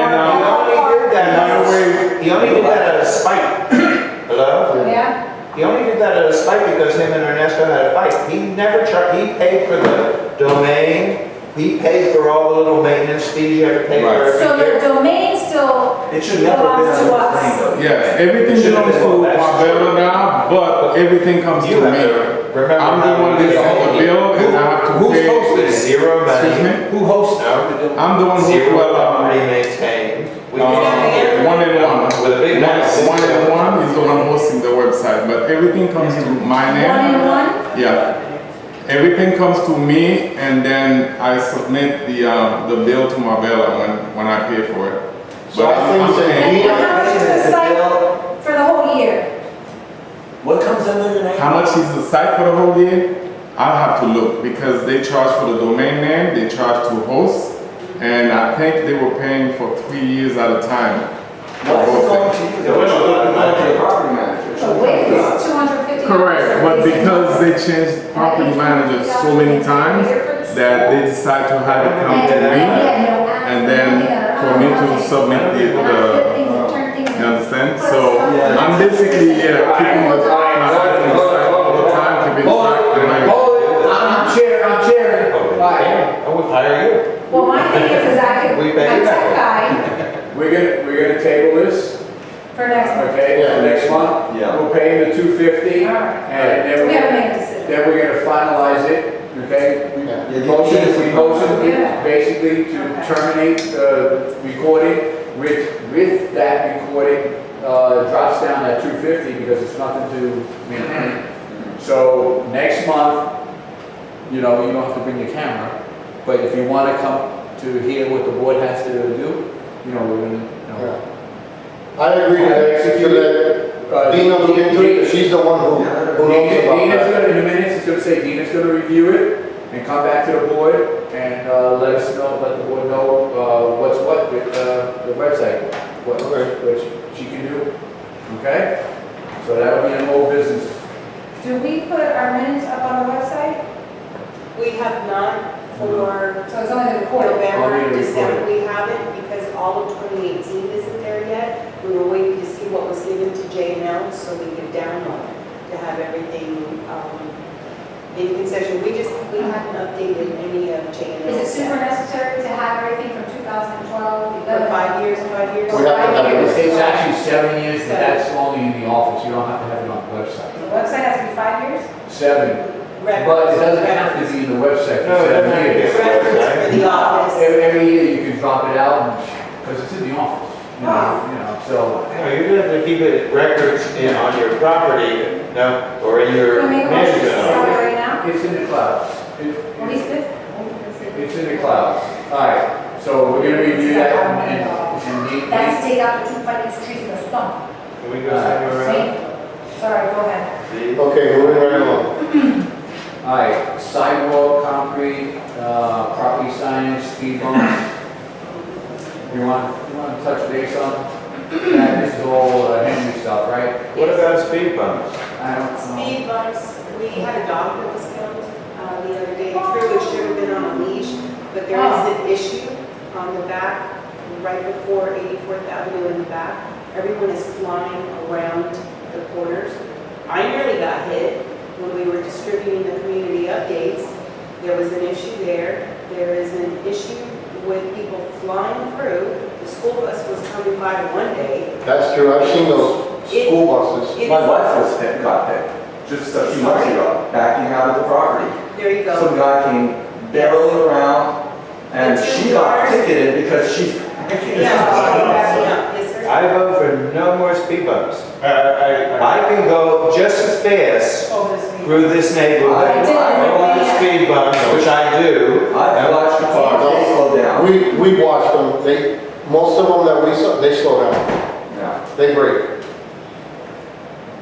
way,
he only did that out of spite. Hello?
Yeah?
He only did that out of spite because him and Ernesto had a fight. He never he paid for the domain, he paid for all the little maintenance fees you have to pay for
Right.
every
So the
year.
domain still
It should never have been
belongs to
on
us.
the thing though.
yes, everything
It should have
belongs
been
to
all that.
Marbella now, but everything comes to
You have
me.
to remember
I'm the
how
one
we
that's
get
on the
paid.
bill and I have to
Who's
pay.
hosting?
Zero
Excuse
money.
me?
Who hosts
No.
it?
I'm the one who,
Zero
well,
property maintained. We
one
can
and one.
with a big mess.
One and one is the one hosting the website, but everything comes to my name.
1 and 1?
Yeah. Everything comes to me, and then I submit the bill to Marbella when I pay for it.
So I think
I'm
that
paying-
we
And how much is the site for the whole year?
What comes under your name?
How much is the site for the whole year? I'll have to look, because they charge for the domain name, they charge to host, and I think they were paying for 3 years at a time.
Why is it going to you?
It was
It going to the property manager. It
So
shouldn't
wait,
come to
it's
us.
$250.
Correct, but because they changed property managers so many times, that they decide to have it come to me, and then for me to submit you understand? So I'm basically keeping the site all the time, keeping track, and I.
Right.
I would hire you.
Well, my thing is I could,
We
my
pay you
tech
that.
guy
We're gonna table this,
for next month.
okay,
Yeah.
for next month.
Yeah.
We'll pay him the 250,
All right.
and then
We haven't
we're,
made a decision.
then we're gonna finalize it, okay? We
Yeah.
motion
Yeah.
basically to
Okay.
terminate the recording with that recording, drops down at 250 because it's nothing to maintain. So next month, you know, you don't have to bring your camera, but if you want to come to hear what the board has to do, you know, we're gonna, you know.
Yeah. I agree to execute it. Dina look into it, she's the one who knows about
Dina's
that.
gonna, in a minute, it's gonna say Dina's gonna review it and come back to the board and let us know, let the board know what's what with the website, what she can do, okay? So that'll be an old business.
Do we put our minutes up on the website?
We have not for
So it's only the recording.
November,
Only the
December,
recording.
we haven't because all of 2018 isn't there yet. We were waiting to see what was given to J&L so we could download to have everything in concession. We haven't updated any of J&L.
Is it super necessary to have everything from 2012,
For 5 years, 5 years?
We have to have it.
It's actually 7 years, but that's only in the office, you don't have to have it on the website.
The website has to be 5 years?
7,
Records.
but it doesn't have to be in the website
No,
for
it
7
doesn't have to be.
years.
Records for the office.
Every year you can drop it out, because it's in the office, you know, so.
You know, you have to keep it records on your property, no, or in your
Can we make a motion to
management
sell it
office.
right now?
It's in the clouds.
At least it.
It's in the clouds. All right, so we're gonna review that and
That's to take out the two ficus trees in the stump.
Can we go somewhere around?
See? Sorry, go ahead.
See?
Okay, moving right along.
All right, sidewalk, concrete, property signage, speed bumps. You want to touch base on? That this is all Henry stuff, right?
What about speed bumps?
I don't know.
Speed bumps, we had a dog that was killed the other day. True, it should have been on a leash, but there is an issue on the back, right before 84th Avenue in the back. Everyone is flying around the corners. I nearly got hit when we were distributing the community updates. There was an issue there. There is an issue with people flying through. The school bus was coming by one day.
That's true, I've seen those school buses.
It
My
is-
wife was hit, got hit, just a few months ago, backing out of the property.
There you go.
Some guy came barreling around, and she got ticketed because she's backing
Yeah,
out.
backing up. Yes, sir.
I vote for no more speed bumps. I can go just as fast
Over the speed.
through this neighborhood.
I
I want the speed bumps, which I do.
I've watched the cars, they slow down.
We watched them, most of them that we saw, they slow down,
Yeah.
they brake.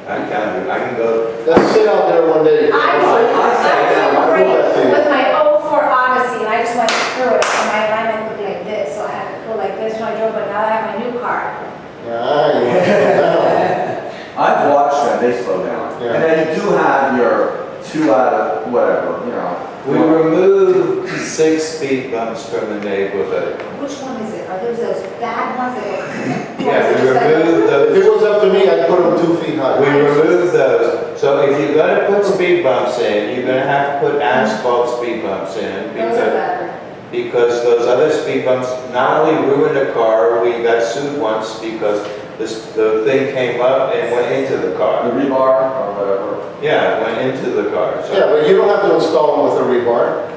I can go.
Let's sit out there one day.
I
I'll
was
prove that to you.
with my 04 Odyssey, and I just went through it, and my alignment looked like this, so I had to go like this when I drove, but now that I have my new car.
Ah, you want to slow down.
I've watched them, they slow down.
Yeah.
And then you do have your 2 out of whatever, you know.
We removed 6 speed bumps from the neighborhood.
Which one is it? Are those bad ones that go?
Yeah, we removed
If
those.
it was up to me, I'd put them 2 feet high.
We removed those. So if you're gonna put speed bumps in, you're gonna have to put asphalt speed bumps in
Those are better.
because those other speed bumps not only ruined the car, we got sued once because the thing came up and went into the
The
car.
rebar or whatever.
Yeah, went into the car.
Yeah,
So
but you don't have to install them with a rebar.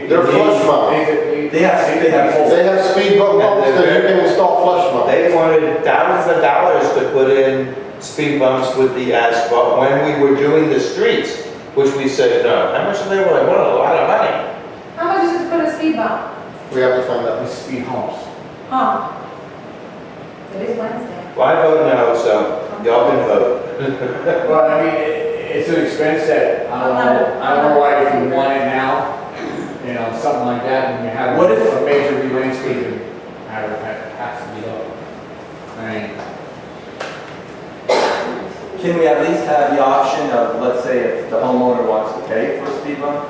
They're flush mount.
They have holes.
They have speed bump bumps that you can install flush mount.
they wanted thousands of dollars to put in speed bumps with the asphalt when we were doing the streets, which we said no. How much? And they were like, what, a lot of money.
How much is it to put a speed bump?
We have to find out.
The speed humps.
Huh? It is Wednesday.
Well, I vote no, so y'all can vote.
Well, I mean, it's an expense that, I don't know why if you want it now, you know, something like that, and you have
What if-
a major re-landscaping, has to be done. I mean,
Can we at least have the option of, let's say, if the homeowner wants to pay for a speed bump?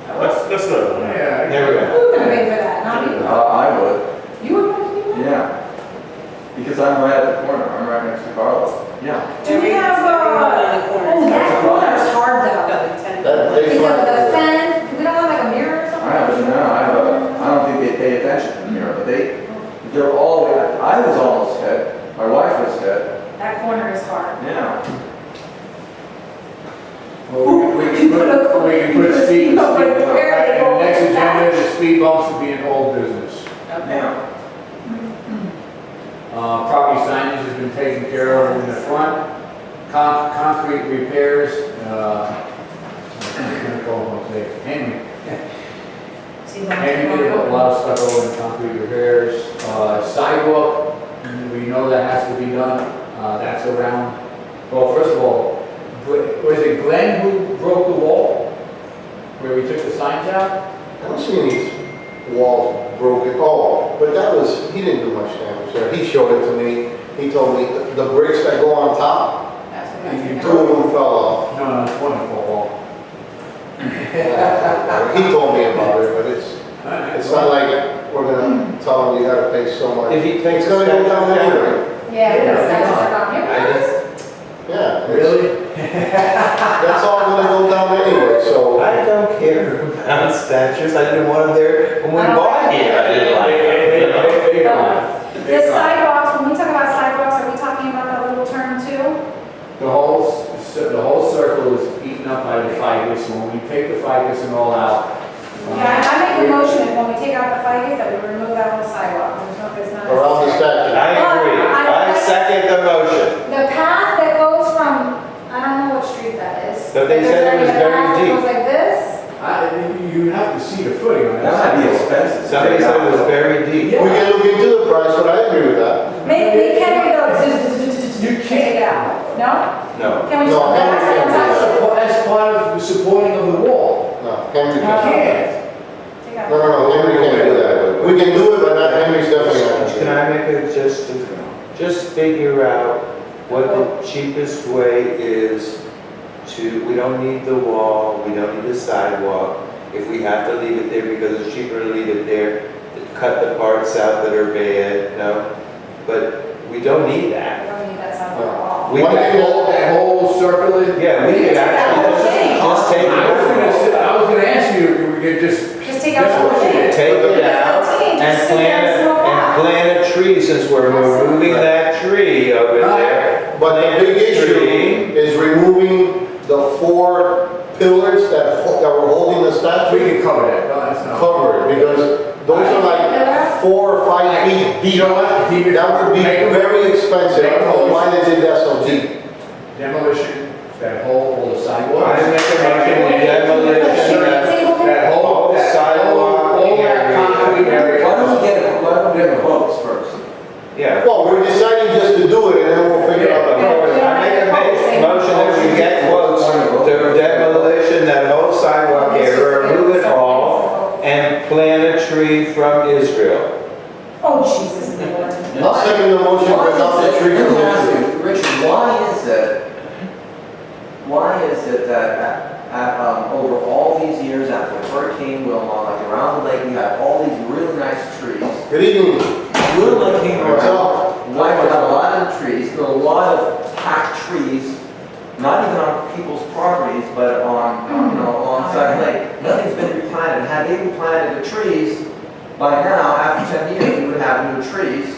That's good.
yeah.
There we go.
Who's gonna pay for that? Not me.
I would,
You would put a speed bump?
yeah. Because I'm right at the corner, I'm right next to Carlos. Yeah.
Do we have, oh, that corner is hard though.
That, they
Because of the
find-
fence, we don't have like a mirror or something?
they're all, I was almost hit, my wife was hit.
That corner is hard.
Yeah.
Well, we can put speed,
No, but where they go
and next
back.
agenda, the speed bumps will be an old business.
Okay.
Yeah.
Property signage has been taken care of in the front. Concrete repairs, I'm gonna call him, Henry.
See, when I
Henry did a lot of stuff over in concrete repairs. Sidewalk, we know that has to be done. That's around, well, first of all, was it Glenn who broke the wall? Where we took the signs out?
I don't see any walls broken, but that was, he didn't do much damage there. He showed it to me. He told me the bricks that go on top,
That's what I think.
2 of them fell off.
No, it's wonderful wall.
He told me about it, but it's not like we're gonna tell him you gotta pay so much.
If he takes
It's gonna go down
a
anyway.
Yeah,
Yeah,
because that's
yeah.
what I'm
I
here.
just,
Yeah. it's-
Really?
That's all gonna go down anyway, so.
I don't care about statues, I didn't want them there when we
I don't
bought
like
here, I didn't like them.
They gone.
The sidewalks, when we talk about sidewalks, are we talking about that little turn too?
The whole circle is eaten up by the ficus, and when we take the ficus and all out.
Yeah, I make a motion that when we take out the ficus, that we remove that whole sidewalk. There's no, it's not
Around the
necessary.
statue.
I agree, I second the motion.
The path that goes from, I don't know what street that is.
But they said it was
There's a
very
path that
deep.
goes like this.
You have to see the footing on that.
That might be expensive. to
Somebody
take
said
out.
it was very deep.
We can look into the price, but I agree with that.
Maybe, can we go,
You
take it out? No?
No.
Can we just,
No,
that's
Henry can't do
what I'm
that.
talking
That's part of the supporting of the wall.
No, Henry
You
can't.
can't.
Take out.
No, Henry can't do that. We can do it, but not Henry's definitely not.
Can I make a just figure out what the cheapest way is to, we don't need the wall, we don't need the sidewalk. If we have to leave it there because it's cheaper to leave it there, cut the parts out that are bad, no? But we don't need
We
that.
don't need that sidewalk at all.
We
One
can,
thing that-
That whole circle is.
yeah, we could actually just take
I was gonna ask you if we could just.
Just take out the whole thing.
take it out and plant a tree, since we're removing that tree over there.
But the big issue is removing the 4 pillars that were holding the
We
statue.
can cover that, no, that's not.
Covered, because those are like 4 or 5 feet deep.
You know what? Keep it-
That would be
make it-
very expensive. I don't know why they did that so deep.
Demolition, that whole sidewalk.
I make a motion, demolition,
That whole
sidewalk
all that
area.
concrete area.
Why don't we get quotes first?
Yeah.
Well, we're deciding just to do it and then we'll figure out the.
I make a motion that we get quotes to demolition, that whole sidewalk area, remove it all, and plant a tree from Israel.
Oh, Jesus, Lord.
I'll second the motion without the tree
Let
from
me ask
the.
you, Richard, why is it that over all these years after Hurricane Wilma, like around the lake, we had all these really nice trees.
Good evening.
Wilma came
What's
around,
up?
wiped out a lot of the trees, there were a lot of hacked trees, not even on people's properties, but on, alongside the lake. Nothing's been replanted. Had they replanted the trees, by now, after 10 years, we would have new trees.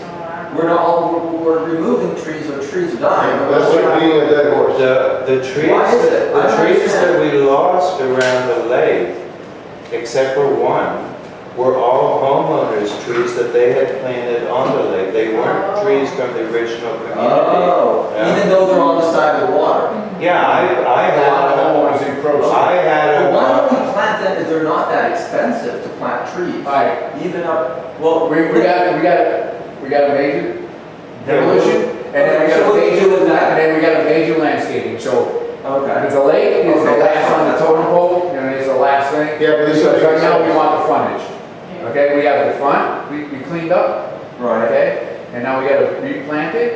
We're removing trees, or trees are dying.
That's like being a dead horse.
The trees,
Why is it? I
the
don't
trees that
understand.
we lost around the lake, except for one, were all homeowners' trees that they had planted on the lake. They weren't trees from the original community.
Oh,
Yeah.
even though they're on the side of the water.
Yeah, I
A lot of
had,
homeowners encroach.
I had
Well, why don't
a,
we plant them if they're not that expensive to plant trees?
Alright,
Even up, well,
we got a major demolition, and then we got
So
a
what do you
major,
do with that?
and then we got a major landscaping, so.
okay.
The lake is the
Okay,
last
that's
on the
fine.
totem pole, and it's the last thing.
Yeah, but this is.
Because right now, we want the frontage. Okay, we have the front, we cleaned up,
Right.
okay? And now we gotta replant it,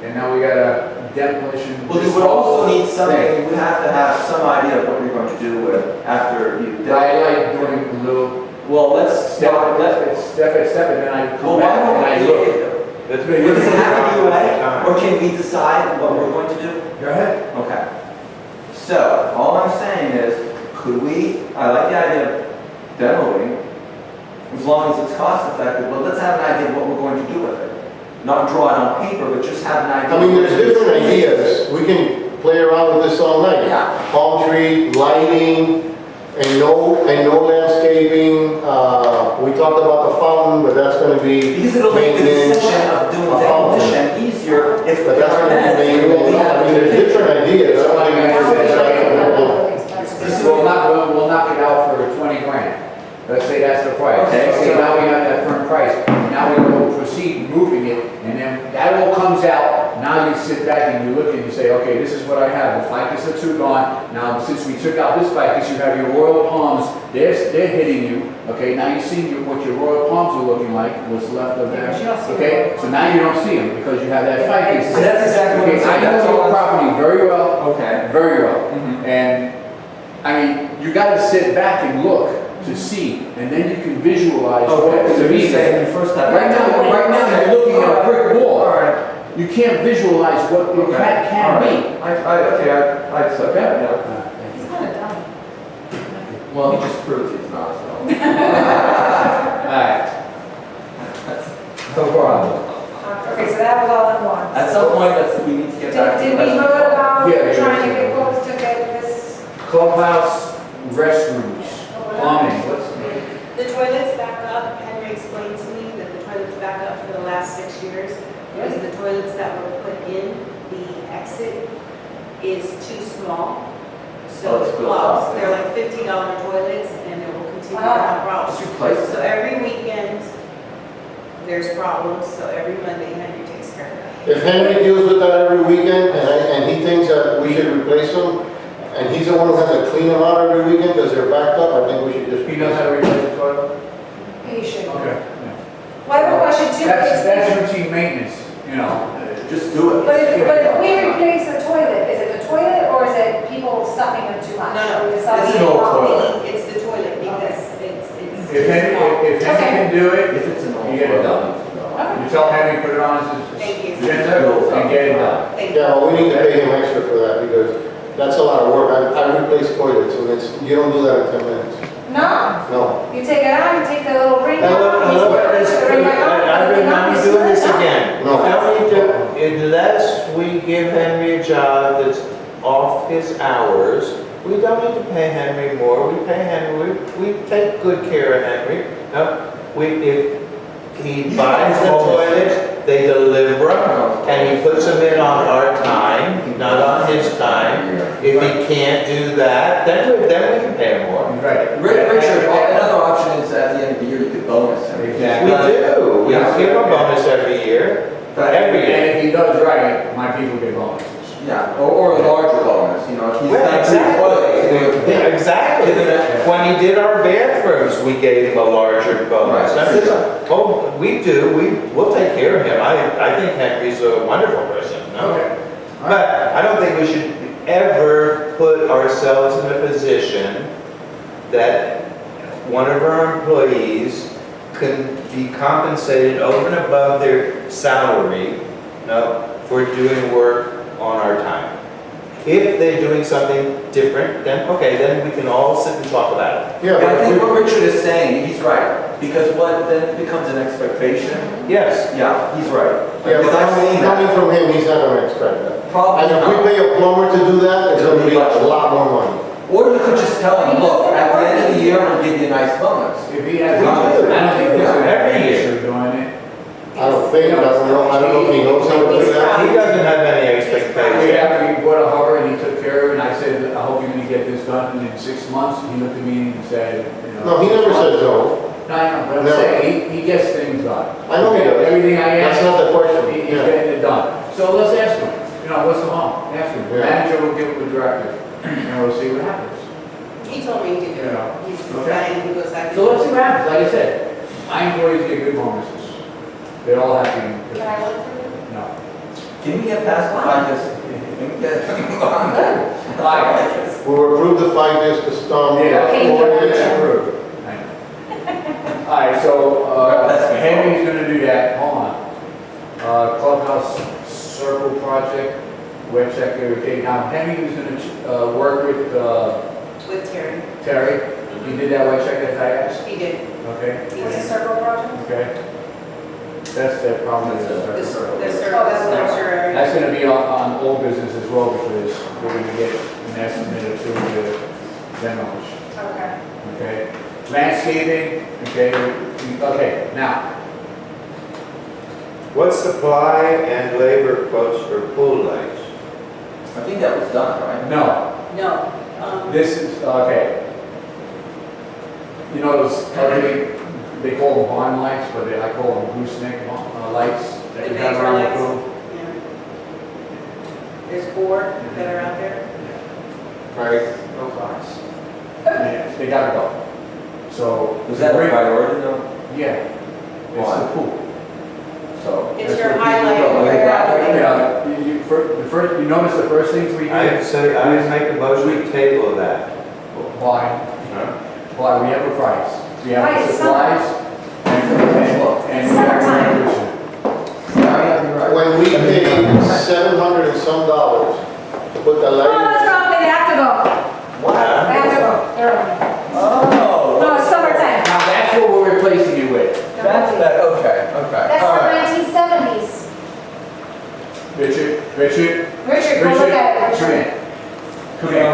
and now we gotta demolition.
Well, you
this
would
whole
also need
thing.
something, you would have to have some idea of what you're going to do with after you.
I like doing a little
Well, let's
step,
start,
step by step, and then I
well,
come
why
back and I
don't
look.
we,
that's
does it have to be away, or can we decide what we're going to do?
Go ahead.
Okay. So, all I'm saying is, could we, I like the idea of demoing, as long as it's cost effective, but let's have an idea of what we're going to do with it. not draw it on paper, but just have an idea.
I mean, there's different ideas. We can play around with this all night.
Yeah.
Palm tree, lighting, and no landscaping. We talked about the fountain, but that's gonna be
Because it'll make the
maintenance.
decision of doing
a fountain.
demolition easier if
But
we
that's
are
gonna be maintenance. I mean, there's different ideas. I don't think we should decide on
This we'll knock it out for 20 grand. Let's say that's the price.
Okay, so-
Now we have that firm price. Now we will proceed roofing it, and then that all comes out. Now you sit back and you look and you say, okay, this is what I have. The ficus are two gone. Now, since we took out this ficus, you have your royal palms. They're hitting you. Okay, now you see what your royal palms are looking like, what's left of them. Okay, so now you don't see them because you have that ficus.
So that's exactly what I'm
Okay,
saying.
I
That's
know
all
your
I'm-
property very well.
Okay.
Very well.
Mhm.
And, I mean, you gotta sit back and look to see, and then you can visualize what
Okay, so
the
you're
meaning
saying
is.
the first time.
Right now, you're looking at a brick
All
wall.
right.
You can't visualize what it
Okay.
can
All
be.
right. I accept that, yeah.
He's not a dummy.
Well, he just proves he's not, so.
Alright,
No problem.
Okay, so that was all at once.
At some point, we need to get back to
Did we
the
vote about
Yeah,
trying to
yeah.
get quotes to get this?
clubhouse, restrooms, plumbing, what's,
The toilets back up, Henry explained to me that the toilets back up for the last 6 years. Because the toilets that were put in, the exit is too small.
Oh,
So
it's
it
built up,
clogs. They're like $50 toilets and it will continue to
Wow.
have problems.
Just replace
So
it.
every weekend, there's problems, so every Monday Henry takes care of that.
If Henry deals with that every weekend, and he thinks that we should replace them, and he's the one who has to clean them out every weekend because they're backed up, I think we should just.
he knows how to replace the toilet?
He should.
Okay.
Well, I have a question too.
That's routine maintenance, you know.
Just do it.
But if we replace the toilet, is it the toilet or is it people stuffing them too much?
No,
Or is
it's
something
no
wrong?
toilet.
It's the toilet because it's.
If Henry, if Henry can do it,
If it's an old
you get it done.
toilet.
You tell Henry, put it on his
Thank you.
agenda, and get it done.
Thank you.
Yeah, well, we need to pay him extra for that because that's a lot of work. I replace toilets and you don't do that in 10 minutes.
No,
No.
you take it out, you take the little ring
Now, look,
out.
look at
you
this,
put the ring back on,
I've
put
been,
it on,
I'm
you
doing this
split it up.
again.
No.
Tell me to, unless we give Henry a job that's off his hours, we don't need to pay Henry more, we pay Henry, we take good care of Henry. No, if he buys the toilet, they deliver them, and he puts them in on our time, not on his time. If he can't do that, then we can pay him more.
Right.
Richard, another option is at the end of the year, you could bonus him.
Exactly.
We do, we
Yeah.
give him a bonus every year, every year.
And if he does right, my people get bonuses.
Yeah, or a larger bonus, you know, if he's
Well,
not
exactly, yeah, exactly. When he did our bathrooms, we gave him a larger bonus.
Right.
Now, oh, we'll take care of him. I think Henry's a wonderful person, no?
Okay.
But I don't think we should ever put ourselves in a position that one of our employees can be compensated over and above their salary, no, for doing work on our time. If they're doing something different, then okay, then we can all sit and talk about it.
Yeah,
And I
but
think
if
what Richard is saying, he's right, because what then becomes an expectation.
Yes.
Yeah, he's right.
yeah,
Because
but
I've seen
coming
that.
from him, he's not gonna expect that.
Probably
And if we
not.
pay a plumber to do that, it's gonna be a lot more money.
Or you could just tell him, look, at the end of the year, we'll give you a nice bonus.
If he has,
We
I
do.
don't think he's gonna have
Every
an
year.
issue doing it.
I don't think, I don't know if he knows how to do that.
He doesn't have any
We
expectation.
after he bought a hover and he took care of it, and I said, I hope you're gonna get this done in 6 months. He looked at me and said, you know.
No, he never says no.
No, I know, but I'm
No.
saying, he gets things done.
I know he does.
Everything I
That's
ask,
not the question.
he's
Yeah.
getting it done. So let's ask him, you know, what's the harm? Ask him.
Yeah.
Manager will give him a directive, and we'll see what happens.
He told me to do it.
Yeah.
He's
Okay.
planning, he goes, I.
So let's see what happens. Like I said, my employees get good bonuses. They're all happy.
Can I look for you?
No.
Can we get past FICUS? Can we get,
Fine.
We'll approve the FICUS, the stump.
Yeah,
Okay.
it's approved. All right, so,
That's-
Henry's gonna do that, hold on. Clubhouse Circle Project, web check everything. Now, Henry was gonna, work with,
With Terry.
Terry. He did that web check as I asked,
He did.
okay?
What's the circle project?
Okay. That's the problem.
That's a-
The
circle.
nurture area.
That's gonna be on all business as well, because we're gonna get an estimate or two to demolish,
Okay.
okay? Landscaping, okay, now,
What supply and labor quotes for pool lights?
I think that was done, right?
no,
No,
this is, okay. You know those ugly, they call them barn lights, but I call them gooseneck lights that
The
you have
vapor
around the
lights?
pool?
yeah. There's 4 that are out there.
Right.
No price. Yeah, they gotta go. So.
Was that a
Great-
priority though?
Yeah, it's
Why?
the pool.
So.
It's
That's
your
what people
highlight.
go.
where you're at.
Yeah, the first, you notice the first things we
I
did?
say, I make a motion to table that.
Why? Why, we have a price. We have
Why,
the
it's
supplies and we have
Summertime.
the electrician.
Yeah, you're right.
When we paid $700 and some to put the
Oh,
light
that's
in.
wrong, they have to go.
What?
They have to go. They're-
Oh.
No, it's summertime.
Now, that's what we're replacing you with.
That's that, okay, okay.
That's
All
from
right.
1970s.
Richard,
Richard, go look at it,
come
Richard.
in. Come in.